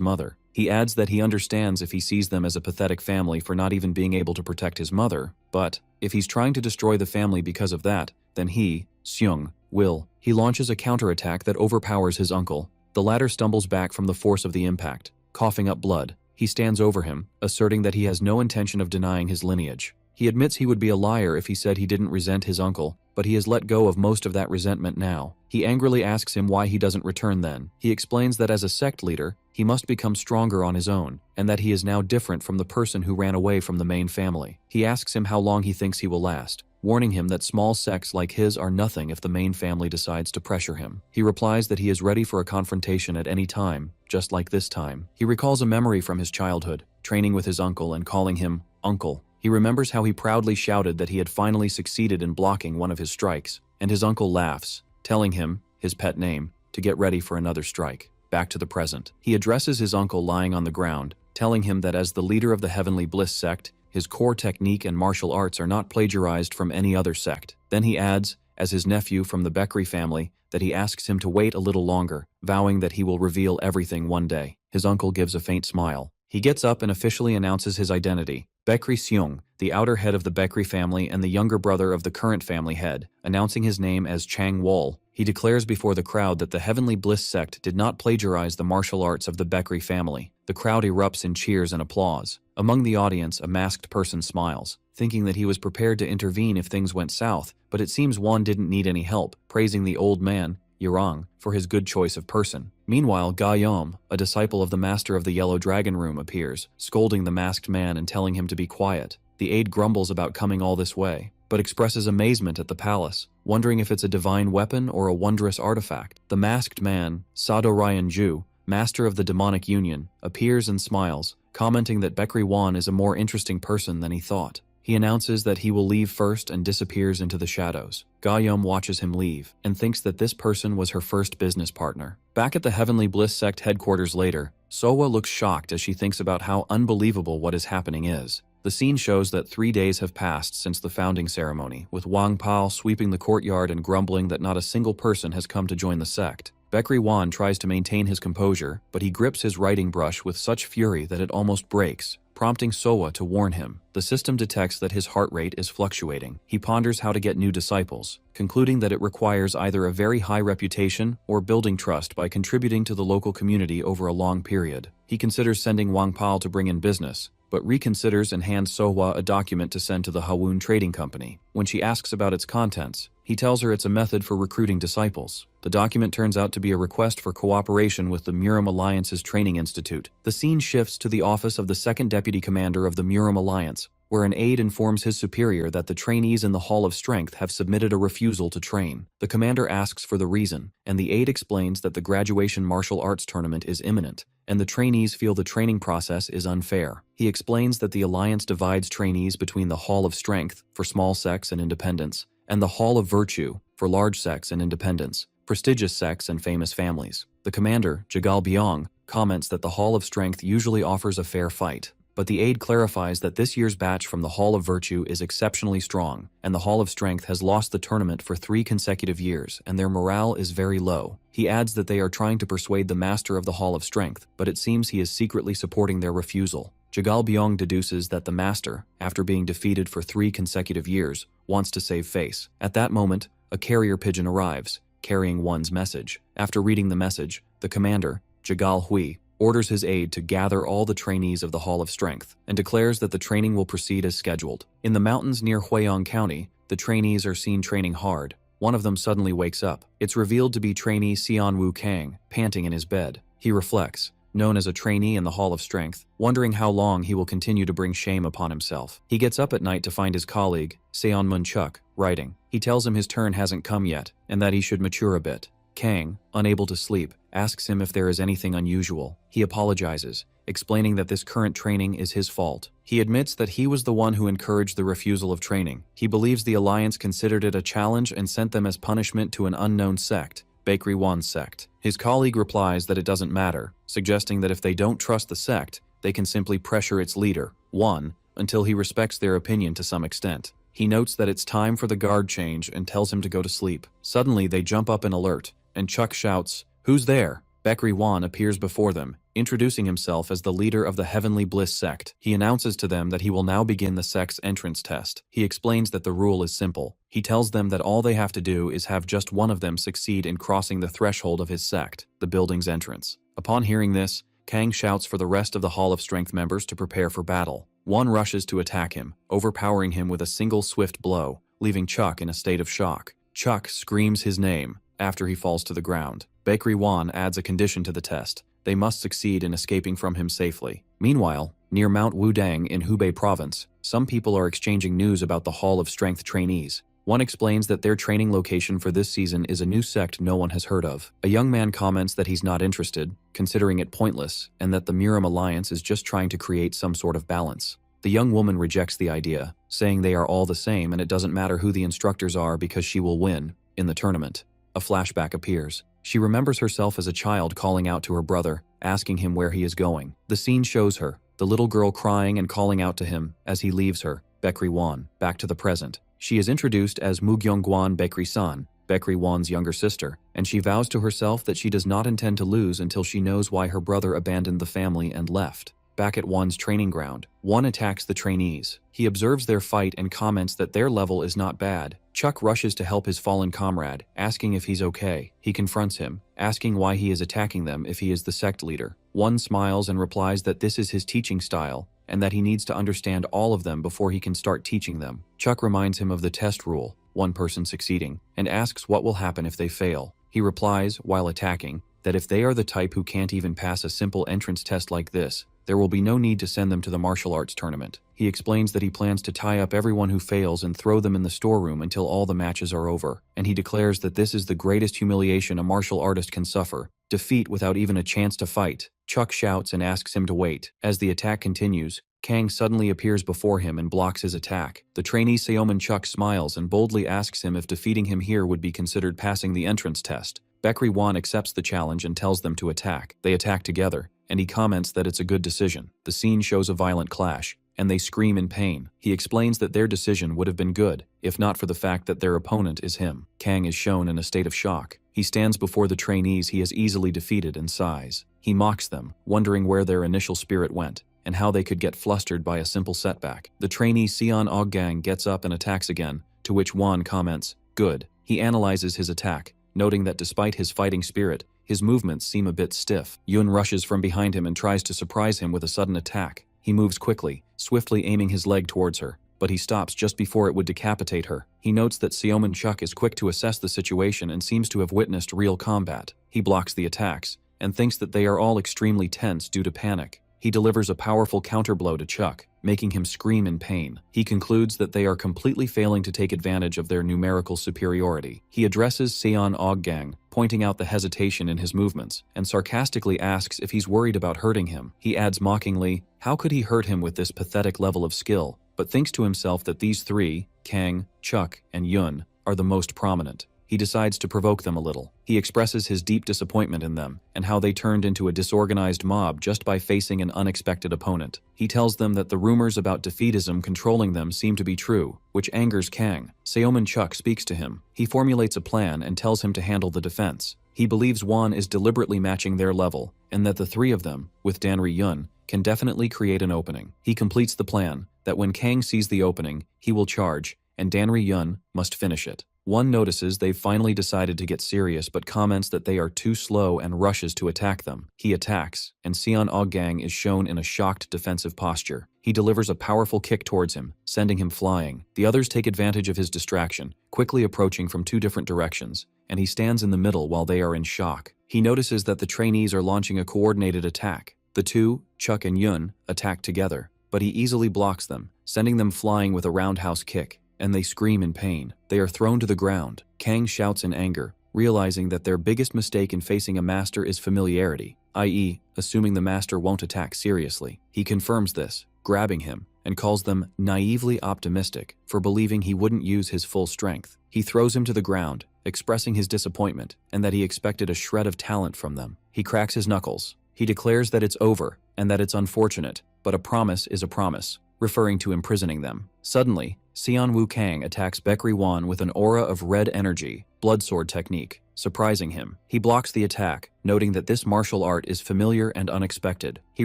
mother. He adds that he understands if he sees them as a pathetic family for not even being able to protect his mother, but if he's trying to destroy the family because of that, then he, Seung, will. He launches a counterattack that overpowers his uncle. The latter stumbles back from the force of the impact, coughing up blood. He stands over him, asserting that he has no intention of denying his lineage. He admits he would be a liar if he said he didn't resent his uncle, but he has let go of most of that resentment now. He angrily asks him why he doesn't return then. He explains that as a sect leader, he must become stronger on his own, and that he is now different from the person who ran away from the main family. He asks him how long he thinks he will last, warning him that small sects like his are nothing if the main family decides to pressure him. He replies that he is ready for a confrontation at any time, just like this time. He recalls a memory from his childhood, training with his uncle and calling him uncle. He remembers how he proudly shouted that he had finally succeeded in blocking one of his strikes, and his uncle laughs, telling him, his pet name, to get ready for another strike. Back to the present. He addresses his uncle lying on the ground, telling him that as the leader of the Heavenly Bliss sect, his core technique and martial arts are not plagiarized from any other sect. Then he adds, as his nephew from the Bekri family, that he asks him to wait a little longer, vowing that he will reveal everything one day. His uncle gives a faint smile. He gets up and officially announces his identity. Bekri Seung, the outer head of the Bekri family and the younger brother of the current family head, announcing his name as Chang Wol. He declares before the crowd that the Heavenly Bliss sect did not plagiarize the martial arts of the Bekri family. The crowd erupts in cheers and applause. Among the audience, a masked person smiles, thinking that he was prepared to intervene if things went south, but it seems Won didn't need any help, praising the old man, Yurong, for his good choice of person. Meanwhile, Ga Yom, a disciple of the master of the Yellow Dragon Room, appears, scolding the masked man and telling him to be quiet. The aide grumbles about coming all this way, but expresses amazement at the palace, wondering if it's a divine weapon or a wondrous artifact. The masked man, Sado Ryan Ju, master of the demonic union, appears and smiles, commenting that Bekri Wan is a more interesting person than he thought. He announces that he will leave first and disappears into the shadows. Ga-yum watches him leave and thinks that this person was her first business partner. Back at the Heavenly Bliss sect headquarters later, Sowa looks shocked as she thinks about how unbelievable what is happening is. The scene shows that 3 days have passed since the founding ceremony, with Wang Pao sweeping the courtyard and grumbling that not a single person has come to join the sect. Bekri Wan tries to maintain his composure, but he grips his writing brush with such fury that it almost breaks, prompting Sowa to warn him. The system detects that his heart rate is fluctuating. He ponders how to get new disciples, concluding that it requires either a very high reputation or building trust by contributing to the local community over a long period. He considers sending Wang Pao to bring in business, but reconsiders and hands Sohwa a document to send to the Hawun Trading Company. When she asks about its contents, he tells her it's a method for recruiting disciples. The document turns out to be a request for cooperation with the Murim Alliance's Training Institute. The scene shifts to the office of the second deputy commander of the Murim Alliance, where an aide informs his superior that the trainees in the Hall of Strength have submitted a refusal to train. The commander asks for the reason, and the aide explains that the graduation martial arts tournament is imminent, and the trainees feel the training process is unfair. He explains that the Alliance divides trainees between the Hall of Strength, for small sects and independents, and the Hall of Virtue, for large sects and independents, prestigious sects and famous families. The commander, Jagal Byong, comments that the Hall of Strength usually offers a fair fight, but the aide clarifies that this year's batch from the Hall of Virtue is exceptionally strong, and the Hall of Strength has lost the tournament for 3 consecutive years, and their morale is very low. He adds that they are trying to persuade the master of the Hall of Strength, but it seems he is secretly supporting their refusal. Jagal Byong deduces that the master, after being defeated for 3 consecutive years, wants to save face. At that moment, a carrier pigeon arrives, carrying one's message. After reading the message, the commander, Jagal Hui, orders his aide to gather all the trainees of the Hall of Strength and declares that the training will proceed as scheduled. In the mountains near Huiyang County, the trainees are seen training hard. One of them suddenly wakes up. It's revealed to be trainee Xian Wu Kang, panting in his bed. He reflects, known as a trainee in the Hall of Strength, wondering how long he will continue to bring shame upon himself. He gets up at night to find his colleague, Seonmun Chuk, writing. He tells him his turn hasn't come yet, and that he should mature a bit. Kang, unable to sleep, asks him if there is anything unusual. He apologizes, explaining that this current training is his fault. He admits that he was the one who encouraged the refusal of training. He believes the Alliance considered it a challenge and sent them as punishment to an unknown sect, Bakery Wan's sect. His colleague replies that it doesn't matter, suggesting that if they don't trust the sect, they can simply pressure its leader, Wan, until he respects their opinion to some extent. He notes that it's time for the guard change and tells him to go to sleep. Suddenly, they jump up in alert, and Chuk shouts, "Who's there?" Bakery Wan appears before them, introducing himself as the leader of the Heavenly Bliss sect. He announces to them that he will now begin the sect's entrance test. He explains that the rule is simple. He tells them that all they have to do is have just one of them succeed in crossing the threshold of his sect, the building's entrance. Upon hearing this, Kang shouts for the rest of the Hall of Strength members to prepare for battle. One rushes to attack him, overpowering him with a single swift blow, leaving Chuk in a state of shock. Chuk screams his name after he falls to the ground. Bakery Wan adds a condition to the test. They must succeed in escaping from him safely. Meanwhile, near Mount Wudang in Hubei province, some people are exchanging news about the Hall of Strength trainees. One explains that their training location for this season is a new sect no one has heard of. A young man comments that he's not interested, considering it pointless, and that the Murim Alliance is just trying to create some sort of balance. The young woman rejects the idea, saying they are all the same and it doesn't matter who the instructors are because she will win in the tournament. A flashback appears. She remembers herself as a child calling out to her brother, asking him where he is going. The scene shows her, the little girl crying and calling out to him as he leaves her, Bakery Wan. Back to the present. She is introduced as Mugyeongwan Bakery-san, Bakery Wan's younger sister, and she vows to herself that she does not intend to lose until she knows why her brother abandoned the family and left. Back at Wan's training ground, Wan attacks the trainees. He observes their fight and comments that their level is not bad. Chuk rushes to help his fallen comrade, asking if he's okay. He confronts him, asking why he is attacking them if he is the sect leader. Wan smiles and replies that this is his teaching style, and that he needs to understand all of them before he can start teaching them. Chuk reminds him of the test rule, one person succeeding, and asks what will happen if they fail. He replies, while attacking, that if they are the type who can't even pass a simple entrance test like this, there will be no need to send them to the martial arts tournament. He explains that he plans to tie up everyone who fails and throw them in the storeroom until all the matches are over, and he declares that this is the greatest humiliation a martial artist can suffer, defeat without even a chance to fight. Chuk shouts and asks him to wait. As the attack continues, Kang suddenly appears before him and blocks his attack. The trainee Seoman Chuk smiles and boldly asks him if defeating him here would be considered passing the entrance test. Bakery Wan accepts the challenge and tells them to attack. They attack together, and he comments that it's a good decision. The scene shows a violent clash, and they scream in pain. He explains that their decision would have been good, if not for the fact that their opponent is him. Kang is shown in a state of shock. He stands before the trainees he has easily defeated and sighs. He mocks them, wondering where their initial spirit went, and how they could get flustered by a simple setback. The trainee Seon Oggang gets up and attacks again, to which Wan comments, "Good." He analyzes his attack, noting that despite his fighting spirit, his movements seem a bit stiff. Yun rushes from behind him and tries to surprise him with a sudden attack. He moves quickly, swiftly aiming his leg towards her, but he stops just before it would decapitate her. He notes that Seoman Chuk is quick to assess the situation and seems to have witnessed real combat. He blocks the attacks, and thinks that they are all extremely tense due to panic. He delivers a powerful counterblow to Chuk, making him scream in pain. He concludes that they are completely failing to take advantage of their numerical superiority. He addresses Seon Oggang, pointing out the hesitation in his movements, and sarcastically asks if he's worried about hurting him. He adds mockingly, how could he hurt him with this pathetic level of skill, but thinks to himself that these three, Kang, Chuk, and Yun, are the most prominent. He decides to provoke them a little. He expresses his deep disappointment in them and how they turned into a disorganized mob just by facing an unexpected opponent. He tells them that the rumors about defeatism controlling them seem to be true, which angers Kang. Seoman Chuk speaks to him. He formulates a plan and tells him to handle the defense. He believes Wan is deliberately matching their level and that the three of them, with Danri Yun, can definitely create an opening. He completes the plan that when Kang sees the opening, he will charge, and Danri Yun must finish it. One notices they've finally decided to get serious but comments that they are too slow and rushes to attack them. He attacks, and Seon Oggang is shown in a shocked defensive posture. He delivers a powerful kick towards him, sending him flying. The others take advantage of his distraction, quickly approaching from two different directions, and he stands in the middle while they are in shock. He notices that the trainees are launching a coordinated attack. The two, Chuck and Yun, attack together, but he easily blocks them, sending them flying with a roundhouse kick, and they scream in pain. They are thrown to the ground. Kang shouts in anger, realizing that their biggest mistake in facing a master is familiarity, i.e., assuming the master won't attack seriously. He confirms this, grabbing him, and calls them naively optimistic for believing he wouldn't use his full strength. He throws him to the ground, expressing his disappointment and that he expected a shred of talent from them. He cracks his knuckles. He declares that it's over and that it's unfortunate, but a promise is a promise, referring to imprisoning them. Suddenly, Xian Wu Kang attacks Baekri Wan with an aura of red energy, blood sword technique, surprising him. He blocks the attack, noting that this martial art is familiar and unexpected. He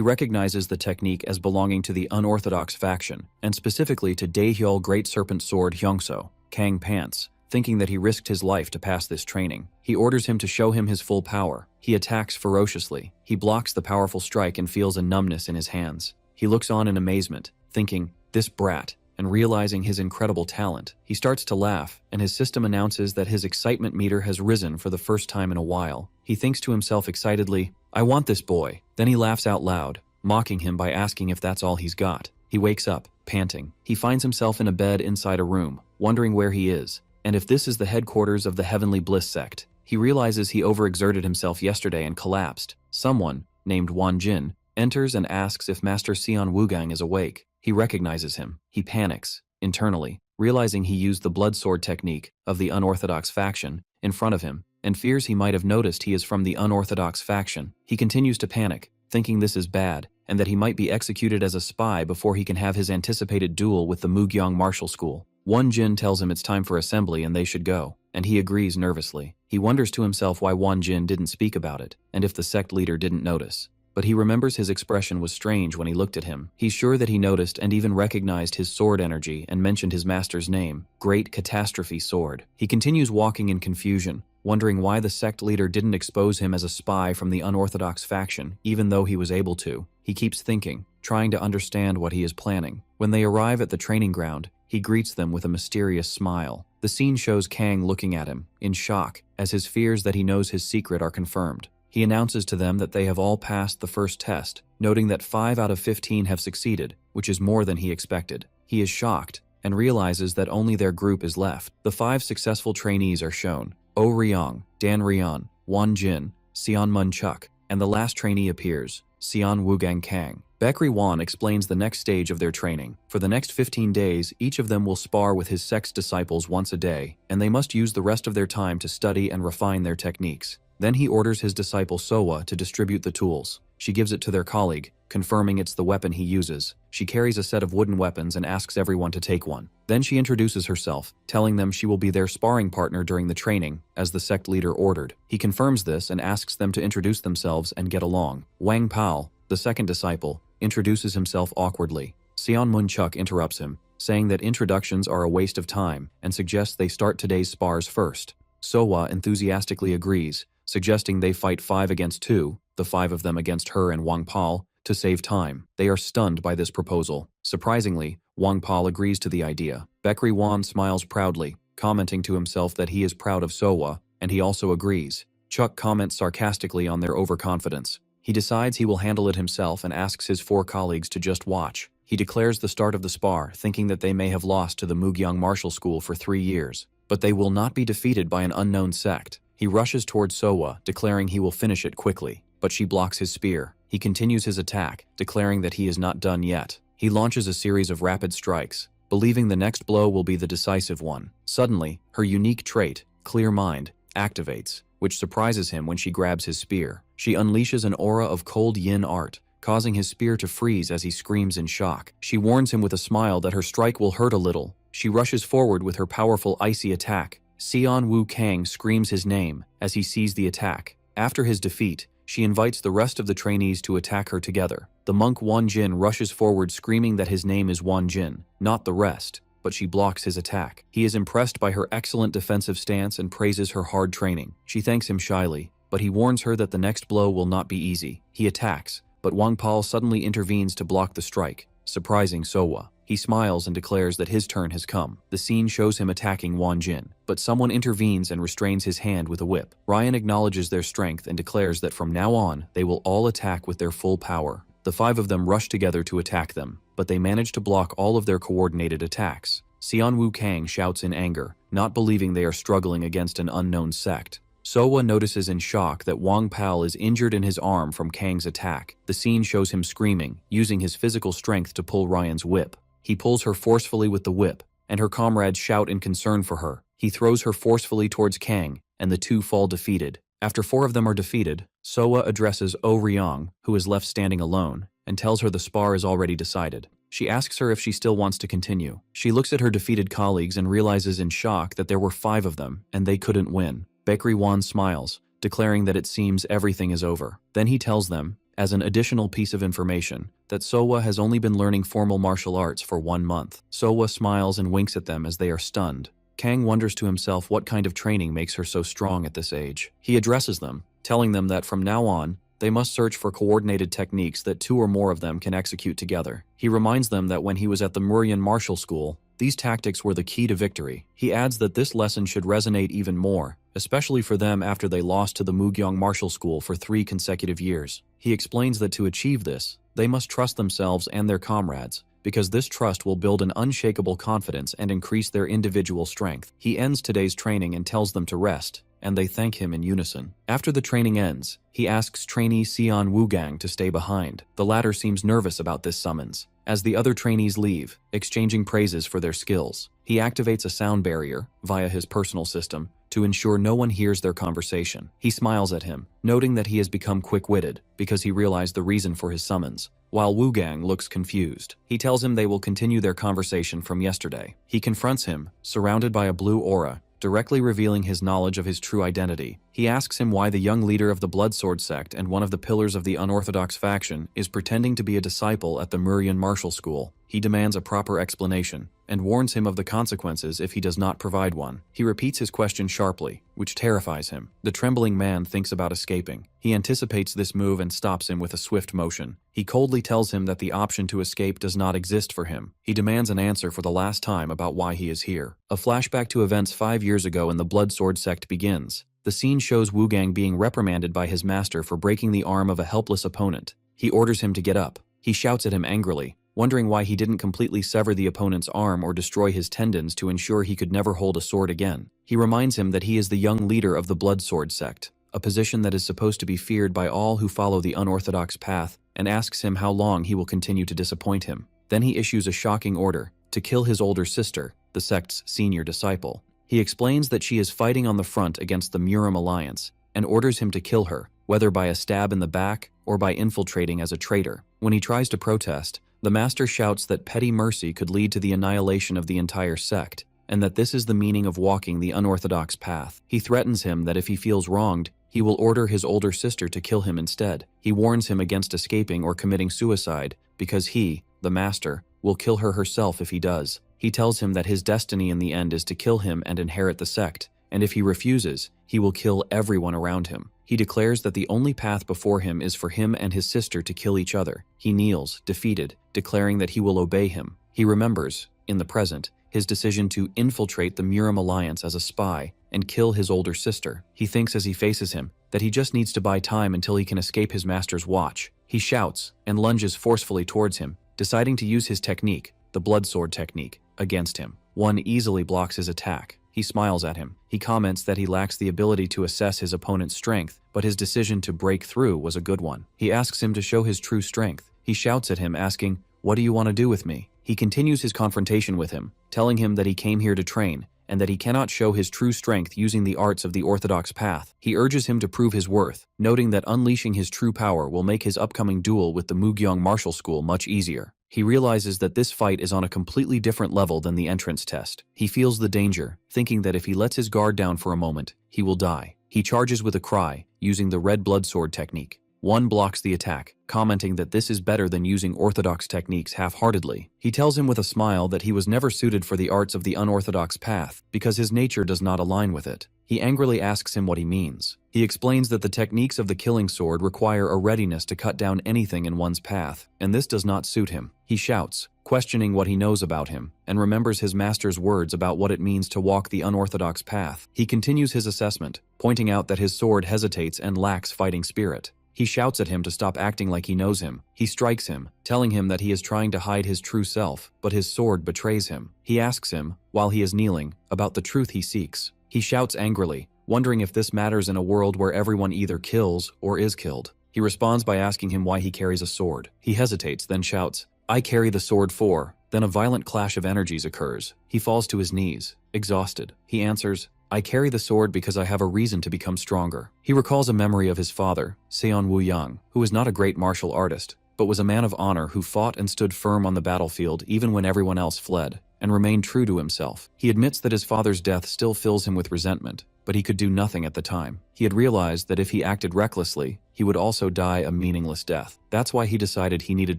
recognizes the technique as belonging to the unorthodox faction, and specifically to Daehyul Great Serpent Sword Hyungso. Kang pants, thinking that he risked his life to pass this training. He orders him to show him his full power. He attacks ferociously. He blocks the powerful strike and feels a numbness in his hands. He looks on in amazement, thinking, "This brat," and realizing his incredible talent. He starts to laugh, and his system announces that his excitement meter has risen for the first time in a while. He thinks to himself excitedly, "I want this boy." Then he laughs out loud, mocking him by asking if that's all he's got. He wakes up, panting. He finds himself in a bed inside a room, wondering where he is, and if this is the headquarters of the Heavenly Bliss sect. He realizes he overexerted himself yesterday and collapsed. Someone, named Wan Jin, enters and asks if Master Xian Wugang is awake. He recognizes him. He panics, internally, realizing he used the blood sword technique of the unorthodox faction in front of him, and fears he might have noticed he is from the unorthodox faction. He continues to panic, thinking this is bad, and that he might be executed as a spy before he can have his anticipated duel with the Mugyong Martial School. Wan Jin tells him it's time for assembly and they should go, and he agrees nervously. He wonders to himself why Wan Jin didn't speak about it, and if the sect leader didn't notice. But he remembers his expression was strange when he looked at him. He's sure that he noticed and even recognized his sword energy and mentioned his master's name, Great Catastrophe Sword. He continues walking in confusion, wondering why the sect leader didn't expose him as a spy from the unorthodox faction, even though he was able to. He keeps thinking, trying to understand what he is planning. When they arrive at the training ground, he greets them with a mysterious smile. The scene shows Kang looking at him, in shock, as his fears that he knows his secret are confirmed. He announces to them that they have all passed the first test, noting that 5 out of 15 have succeeded, which is more than he expected. He is shocked, and realizes that only their group is left. The 5 successful trainees are shown: Oh Ryong, Dan Ryan, Wan Jin, Xian Mun Chuk, and the last trainee appears, Xian Wugang Kang. Baekri Wan explains the next stage of their training. For the next 15 days, each of them will spar with his sect's disciples once a day, and they must use the rest of their time to study and refine their techniques. Then he orders his disciple Sowa to distribute the tools. She gives it to their colleague, confirming it's the weapon he uses. She carries a set of wooden weapons and asks everyone to take one. Then she introduces herself, telling them she will be their sparring partner during the training, as the sect leader ordered. He confirms this and asks them to introduce themselves and get along. Wang Pao, the second disciple, introduces himself awkwardly. Xian Mun Chuk interrupts him, saying that introductions are a waste of time and suggests they start today's spars first. Sowa enthusiastically agrees, suggesting they fight 5 against 2, the 5 of them against her and Wang Pao, to save time. They are stunned by this proposal. Surprisingly, Wang Pao agrees to the idea. Baekri Wan smiles proudly, commenting to himself that he is proud of Sowa, and he also agrees. Chuck comments sarcastically on their overconfidence. He decides he will handle it himself and asks his 4 colleagues to just watch. He declares the start of the spar, thinking that they may have lost to the Mugyong Martial School for 3 years. But they will not be defeated by an unknown sect. He rushes towards Sowa, declaring he will finish it quickly, but she blocks his spear. He continues his attack, declaring that he is not done yet. He launches a series of rapid strikes, believing the next blow will be the decisive one. Suddenly, her unique trait, Clear Mind, activates, which surprises him when she grabs his spear. She unleashes an aura of cold yin art, causing his spear to freeze as he screams in shock. She warns him with a smile that her strike will hurt a little. She rushes forward with her powerful icy attack. Xian Wu Kang screams his name as he sees the attack. After his defeat, she invites the rest of the trainees to attack her together. The monk Wan Jin rushes forward screaming that his name is Wan Jin, not the rest, but she blocks his attack. He is impressed by her excellent defensive stance and praises her hard training. She thanks him shyly, but he warns her that the next blow will not be easy. He attacks, but Wang Pao suddenly intervenes to block the strike, surprising Sowa. He smiles and declares that his turn has come. The scene shows him attacking Won Jin, but someone intervenes and restrains his hand with a whip. Ryan acknowledges their strength and declares that from now on, they will all attack with their full power. The 5 of them rush together to attack them, but they manage to block all of their coordinated attacks. Xian Wu Kang shouts in anger, not believing they are struggling against an unknown sect. Sowa notices in shock that Wang Pal is injured in his arm from Kang's attack. The scene shows him screaming, using his physical strength to pull Ryan's whip. He pulls her forcefully with the whip, and her comrades shout in concern for her. He throws her forcefully towards Kang, and the 2 fall defeated. After 4 of them are defeated, Sowa addresses Oh Ryong, who is left standing alone, and tells her the spar is already decided. She asks her if she still wants to continue. She looks at her defeated colleagues and realizes in shock that there were 5 of them, and they couldn't win. Baekri Won smiles, declaring that it seems everything is over. Then he tells them, as an additional piece of information, that Sowa has only been learning formal martial arts for 1 month. Sowa smiles and winks at them as they are stunned. Kang wonders to himself what kind of training makes her so strong at this age. He addresses them, telling them that from now on, they must search for coordinated techniques that 2 or more of them can execute together. He reminds them that when he was at the Murian Martial School, these tactics were the key to victory. He adds that this lesson should resonate even more, especially for them after they lost to the Mugyong Martial School for 3 consecutive years. He explains that to achieve this, they must trust themselves and their comrades, because this trust will build an unshakable confidence and increase their individual strength. He ends today's training and tells them to rest, and they thank him in unison. After the training ends, he asks trainee Xian Wugang to stay behind. The latter seems nervous about this summons. As the other trainees leave, exchanging praises for their skills, he activates a sound barrier, via his personal system, to ensure no one hears their conversation. He smiles at him, noting that he has become quick-witted, because he realized the reason for his summons, while Wugang looks confused. He tells him they will continue their conversation from yesterday. He confronts him, surrounded by a blue aura, directly revealing his knowledge of his true identity. He asks him why the young leader of the Bloodsword sect and one of the pillars of the unorthodox faction is pretending to be a disciple at the Murian Martial School. He demands a proper explanation, and warns him of the consequences if he does not provide one. He repeats his question sharply, which terrifies him. The trembling man thinks about escaping. He anticipates this move and stops him with a swift motion. He coldly tells him that the option to escape does not exist for him. He demands an answer for the last time about why he is here. A flashback to events 5 years ago in the Bloodsword sect begins. The scene shows Wugang being reprimanded by his master for breaking the arm of a helpless opponent. He orders him to get up. He shouts at him angrily, wondering why he didn't completely sever the opponent's arm or destroy his tendons to ensure he could never hold a sword again. He reminds him that he is the young leader of the Bloodsword sect, a position that is supposed to be feared by all who follow the unorthodox path, and asks him how long he will continue to disappoint him. Then he issues a shocking order to kill his older sister, the sect's senior disciple. He explains that she is fighting on the front against the Murim Alliance, and orders him to kill her, whether by a stab in the back or by infiltrating as a traitor. When he tries to protest, the master shouts that petty mercy could lead to the annihilation of the entire sect, and that this is the meaning of walking the unorthodox path. He threatens him that if he feels wronged, he will order his older sister to kill him instead. He warns him against escaping or committing suicide, because he, the master, will kill her herself if he does. He tells him that his destiny in the end is to kill him and inherit the sect, and if he refuses, he will kill everyone around him. He declares that the only path before him is for him and his sister to kill each other. He kneels, defeated, declaring that he will obey him. He remembers, in the present, his decision to infiltrate the Murim Alliance as a spy and kill his older sister. He thinks as he faces him that he just needs to buy time until he can escape his master's watch. He shouts and lunges forcefully towards him, deciding to use his technique, the Bloodsword technique, against him. One easily blocks his attack. He smiles at him. He comments that he lacks the ability to assess his opponent's strength, but his decision to break through was a good one. He asks him to show his true strength. He shouts at him, asking, "What do you want to do with me?" He continues his confrontation with him, telling him that he came here to train, and that he cannot show his true strength using the arts of the orthodox path. He urges him to prove his worth, noting that unleashing his true power will make his upcoming duel with the Mugyong Martial School much easier. He realizes that this fight is on a completely different level than the entrance test. He feels the danger, thinking that if he lets his guard down for a moment, he will die. He charges with a cry, using the red bloodsword technique. One blocks the attack, commenting that this is better than using orthodox techniques half-heartedly. He tells him with a smile that he was never suited for the arts of the unorthodox path because his nature does not align with it. He angrily asks him what he means. He explains that the techniques of the killing sword require a readiness to cut down anything in one's path, and this does not suit him. He shouts, questioning what he knows about him, and remembers his master's words about what it means to walk the unorthodox path. He continues his assessment, pointing out that his sword hesitates and lacks fighting spirit. He shouts at him to stop acting like he knows him. He strikes him, telling him that he is trying to hide his true self, but his sword betrays him. He asks him, while he is kneeling, about the truth he seeks. He shouts angrily, wondering if this matters in a world where everyone either kills or is killed. He responds by asking him why he carries a sword. He hesitates, then shouts, "I carry the sword for..." Then a violent clash of energies occurs. He falls to his knees, exhausted. He answers, "I carry the sword because I have a reason to become stronger." He recalls a memory of his father, Seon Woo-young, who was not a great martial artist, but was a man of honor who fought and stood firm on the battlefield even when everyone else fled, and remained true to himself. He admits that his father's death still fills him with resentment, but he could do nothing at the time. He had realized that if he acted recklessly, he would also die a meaningless death. That's why he decided he needed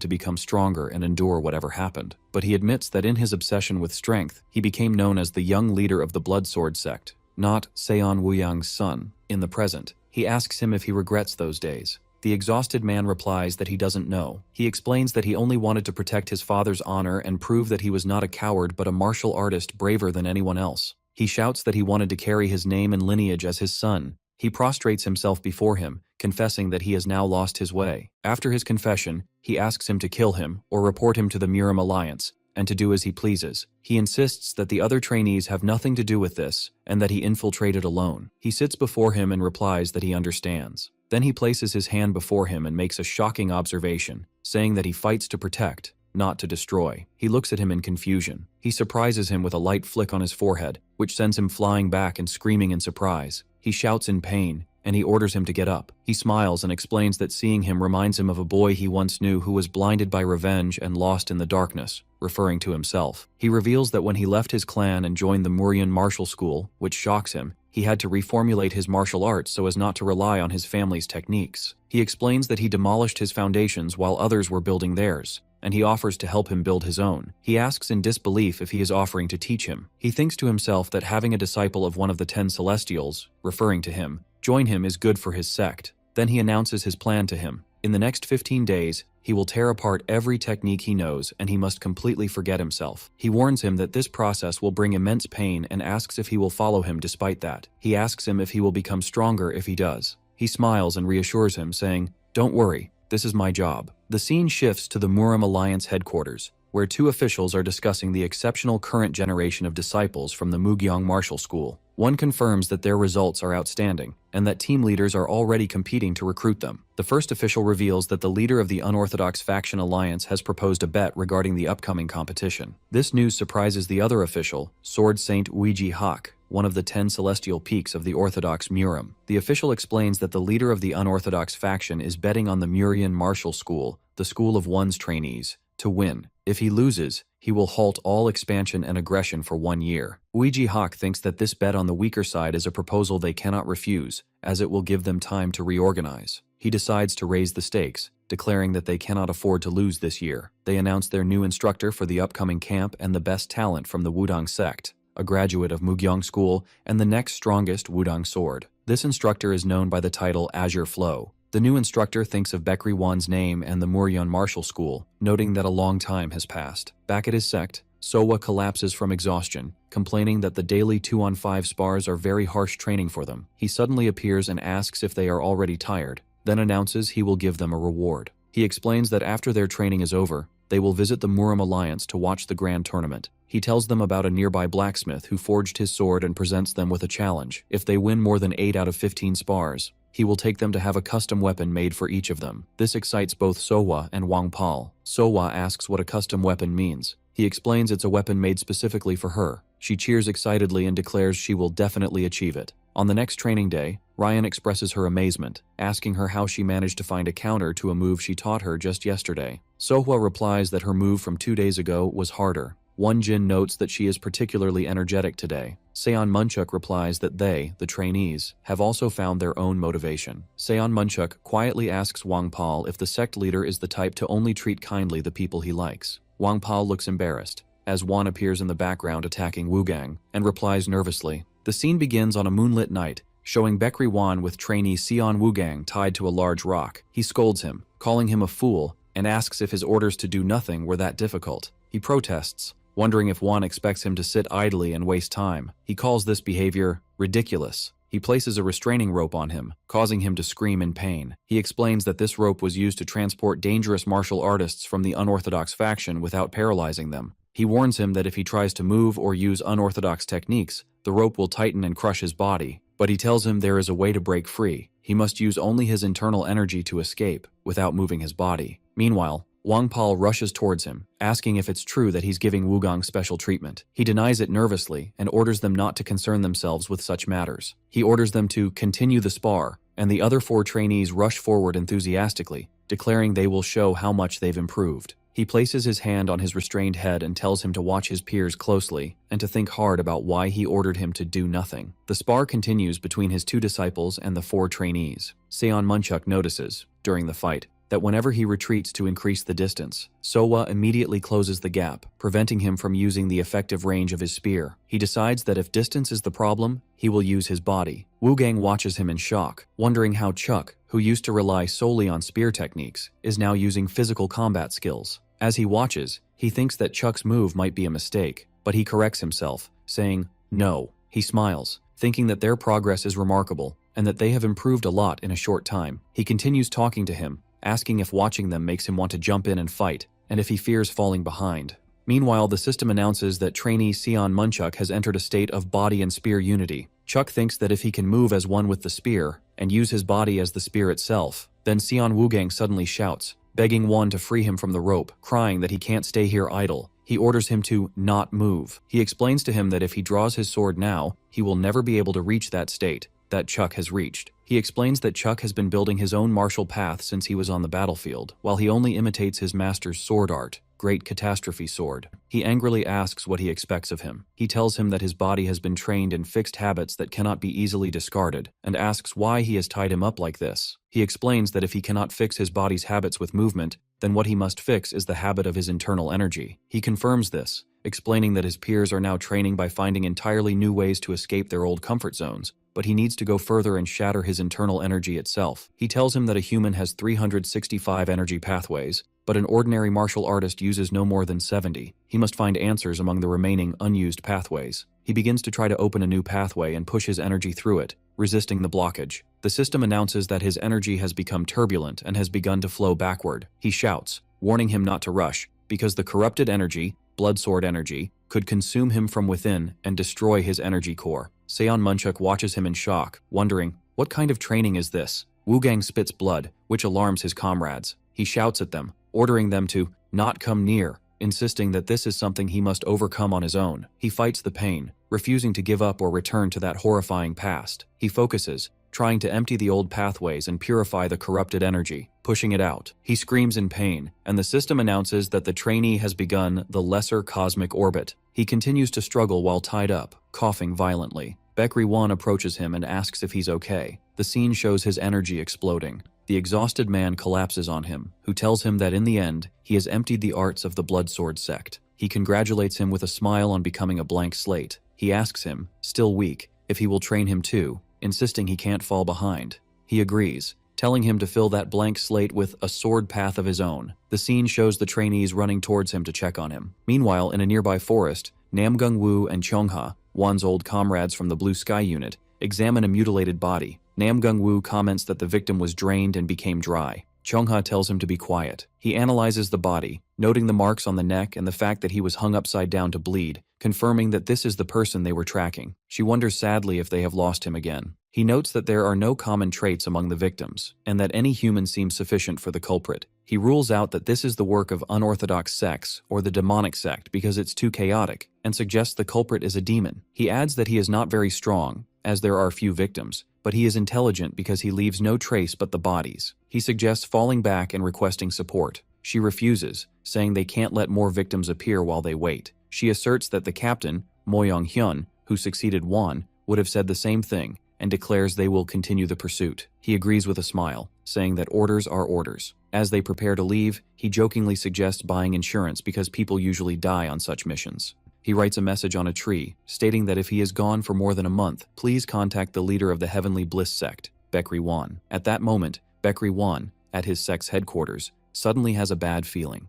to become stronger and endure whatever happened. But he admits that in his obsession with strength, he became known as the young leader of the Blood Sword sect, not Seon Woo-young's son. In the present, he asks him if he regrets those days. The exhausted man replies that he doesn't know. He explains that he only wanted to protect his father's honor and prove that he was not a coward but a martial artist braver than anyone else. He shouts that he wanted to carry his name and lineage as his son. He prostrates himself before him, confessing that he has now lost his way. After his confession, he asks him to kill him or report him to the Muram Alliance, and to do as he pleases. He insists that the other trainees have nothing to do with this, and that he infiltrated alone. He sits before him and replies that he understands. Then he places his hand before him and makes a shocking observation, saying that he fights to protect, not to destroy. He looks at him in confusion. He surprises him with a light flick on his forehead, which sends him flying back and screaming in surprise. He shouts in pain, and he orders him to get up. He smiles and explains that seeing him reminds him of a boy he once knew who was blinded by revenge and lost in the darkness, referring to himself. He reveals that when he left his clan and joined the Muryan martial school, which shocks him, he had to reformulate his martial arts so as not to rely on his family's techniques. He explains that he demolished his foundations while others were building theirs, and he offers to help him build his own. He asks in disbelief if he is offering to teach him. He thinks to himself that having a disciple of one of the 10 Celestials, referring to him, join him is good for his sect. Then he announces his plan to him. In the next 15 days, he will tear apart every technique he knows and he must completely forget himself. He warns him that this process will bring immense pain and asks if he will follow him despite that. He asks him if he will become stronger if he does. He smiles and reassures him, saying, "Don't worry, this is my job." The scene shifts to the Muram Alliance headquarters, where two officials are discussing the exceptional current generation of disciples from the Mugyong Martial School. One confirms that their results are outstanding, and that team leaders are already competing to recruit them. The first official reveals that the leader of the Unorthodox Faction Alliance has proposed a bet regarding the upcoming competition. This news surprises the other official, Sword Saint Uiji Hak, one of the 10 celestial peaks of the Orthodox Muram. The official explains that the leader of the Unorthodox Faction is betting on the Muryan Martial School, the school of one's trainees, to win. If he loses, he will halt all expansion and aggression for 1 year. Uiji Hak thinks that this bet on the weaker side is a proposal they cannot refuse, as it will give them time to reorganize. He decides to raise the stakes, declaring that they cannot afford to lose this year. They announce their new instructor for the upcoming camp and the best talent from the Wudang sect, a graduate of Mugyong School and the next strongest Wudang sword. This instructor is known by the title Azure Flow. The new instructor thinks of Baekri Wan's name and the Muryan Martial School, noting that a long time has passed. Back at his sect, Sowa collapses from exhaustion, complaining that the daily 2-on-5 spars are very harsh training for them. He suddenly appears and asks if they are already tired, then announces he will give them a reward. He explains that after their training is over, they will visit the Muram Alliance to watch the grand tournament. He tells them about a nearby blacksmith who forged his sword and presents them with a challenge. If they win more than 8 out of 15 spars, he will take them to have a custom weapon made for each of them. This excites both Sowa and Wang Pal. Sowa asks what a custom weapon means. He explains it's a weapon made specifically for her. She cheers excitedly and declares she will definitely achieve it. On the next training day, Ryan expresses her amazement, asking her how she managed to find a counter to a move she taught her just yesterday. Sohwa replies that her move from 2 days ago was harder. Won Jin notes that she is particularly energetic today. Seon Munchuk replies that they, the trainees, have also found their own motivation. Seon Munchuk quietly asks Wang Pal if the sect leader is the type to only treat kindly the people he likes. Wang Pal looks embarrassed, as Wan appears in the background attacking Wugang, and replies nervously. The scene begins on a moonlit night, showing Baekri Wan with trainee Seon Wugang tied to a large rock. He scolds him, calling him a fool, and asks if his orders to do nothing were that difficult. He He protests, wondering if Juan expects him to sit idly and waste time. He calls this behavior ridiculous. He places a restraining rope on him, causing him to scream in pain. He explains that this rope was used to transport dangerous martial artists from the unorthodox faction without paralyzing them. He warns him that if he tries to move or use unorthodox techniques, the rope will tighten and crush his body. But he tells him there is a way to break free. He must use only his internal energy to escape, without moving his body. Meanwhile, Wang Pal rushes towards him, asking if it's true that he's giving Wugong special treatment. He denies it nervously and orders them not to concern themselves with such matters. He orders them to continue the spar, and the other 4 trainees rush forward enthusiastically, declaring they will show how much they've improved. He places his hand on his restrained head and tells him to watch his peers closely and to think hard about why he ordered him to do nothing. The spar continues between his 2 disciples and the 4 trainees. Seon Munchuk notices, during the fight, that whenever he retreats to increase the distance, Sowa immediately closes the gap, preventing him from using the effective range of his spear. He decides that if distance is the problem, he will use his body. Wugang watches him in shock, wondering how Chuck, who used to rely solely on spear techniques, is now using physical combat skills. As he watches, he thinks that Chuck's move might be a mistake, but he corrects himself, saying, "No." He smiles, thinking that their progress is remarkable, and that they have improved a lot in a short time. He continues talking to him, asking if watching them makes him want to jump in and fight, and if he fears falling behind. Meanwhile, the system announces that trainee Seon Munchuk has entered a state of body and spear unity. Chuck thinks that if he can move as one with the spear, and use his body as the spear itself, then Seon Wugang suddenly shouts, begging Won to free him from the rope, crying that he can't stay here idle. He orders him to not move. He explains to him that if he draws his sword now, he will never be able to reach that state that Chuck has reached. He explains that Chuck has been building his own martial path since he was on the battlefield, while he only imitates his master's sword art, Great Catastrophe Sword. He angrily asks what he expects of him. He tells him that his body has been trained in fixed habits that cannot be easily discarded, and asks why he has tied him up like this. He explains that if he cannot fix his body's habits with movement, then what he must fix is the habit of his internal energy. He confirms this, explaining that his peers are now training by finding entirely new ways to escape their old comfort zones, but he needs to go further and shatter his internal energy itself. He tells him that a human has 365 energy pathways, but an ordinary martial artist uses no more than 70. He must find answers among the remaining unused pathways. He begins to try to open a new pathway and push his energy through it, resisting the blockage. The system announces that his energy has become turbulent and has begun to flow backward. He shouts, warning him not to rush, because the corrupted energy, blood sword energy, could consume him from within and destroy his energy core. Seon Munchuk watches him in shock, wondering, what kind of training is this? Wugang spits blood, which alarms his comrades. He shouts at them, ordering them to not come near, insisting that this is something he must overcome on his own. He fights the pain, refusing to give up or return to that horrifying past. He focuses, trying to empty the old pathways and purify the corrupted energy, pushing it out. He screams in pain, and the system announces that the trainee has begun the lesser cosmic orbit. He continues to struggle while tied up, coughing violently. Baekri Won approaches him and asks if he's okay. The scene shows his energy exploding. The exhausted man collapses on him, who tells him that in the end, he has emptied the arts of the Blood Sword sect. He congratulates him with a smile on becoming a blank slate. He asks him, still weak, if he will train him too, insisting he can't fall behind. He agrees, telling him to fill that blank slate with a sword path of his own. The scene shows the trainees running towards him to check on him. Meanwhile, in a nearby forest, Namgung Woo and Chongha, Wan's old comrades from the Blue Sky unit, examine a mutilated body. Namgung Woo comments that the victim was drained and became dry. Chongha tells him to be quiet. He analyzes the body, noting the marks on the neck and the fact that he was hung upside down to bleed, confirming that this is the person they were tracking. She wonders sadly if they have lost him again. He notes that there are no common traits among the victims, and that any human seems sufficient for the culprit. He rules out that this is the work of unorthodox sects or the demonic sect because it's too chaotic, and suggests the culprit is a demon. He adds that he is not very strong, as there are few victims, but he is intelligent because he leaves no trace but the bodies. He suggests falling back and requesting support. She refuses, saying they can't let more victims appear while they wait. She asserts that the captain, Moyong Hyun, who succeeded Won, would have said the same thing, and declares they will continue the pursuit. He agrees with a smile, saying that orders are orders. As they prepare to leave, he jokingly suggests buying insurance because people usually die on such missions. He writes a message on a tree, stating that if he is gone for more than a month, please contact the leader of the Heavenly Bliss sect, Baekri Won. At that moment, Baekri Won, at his sect's headquarters, suddenly has a bad feeling.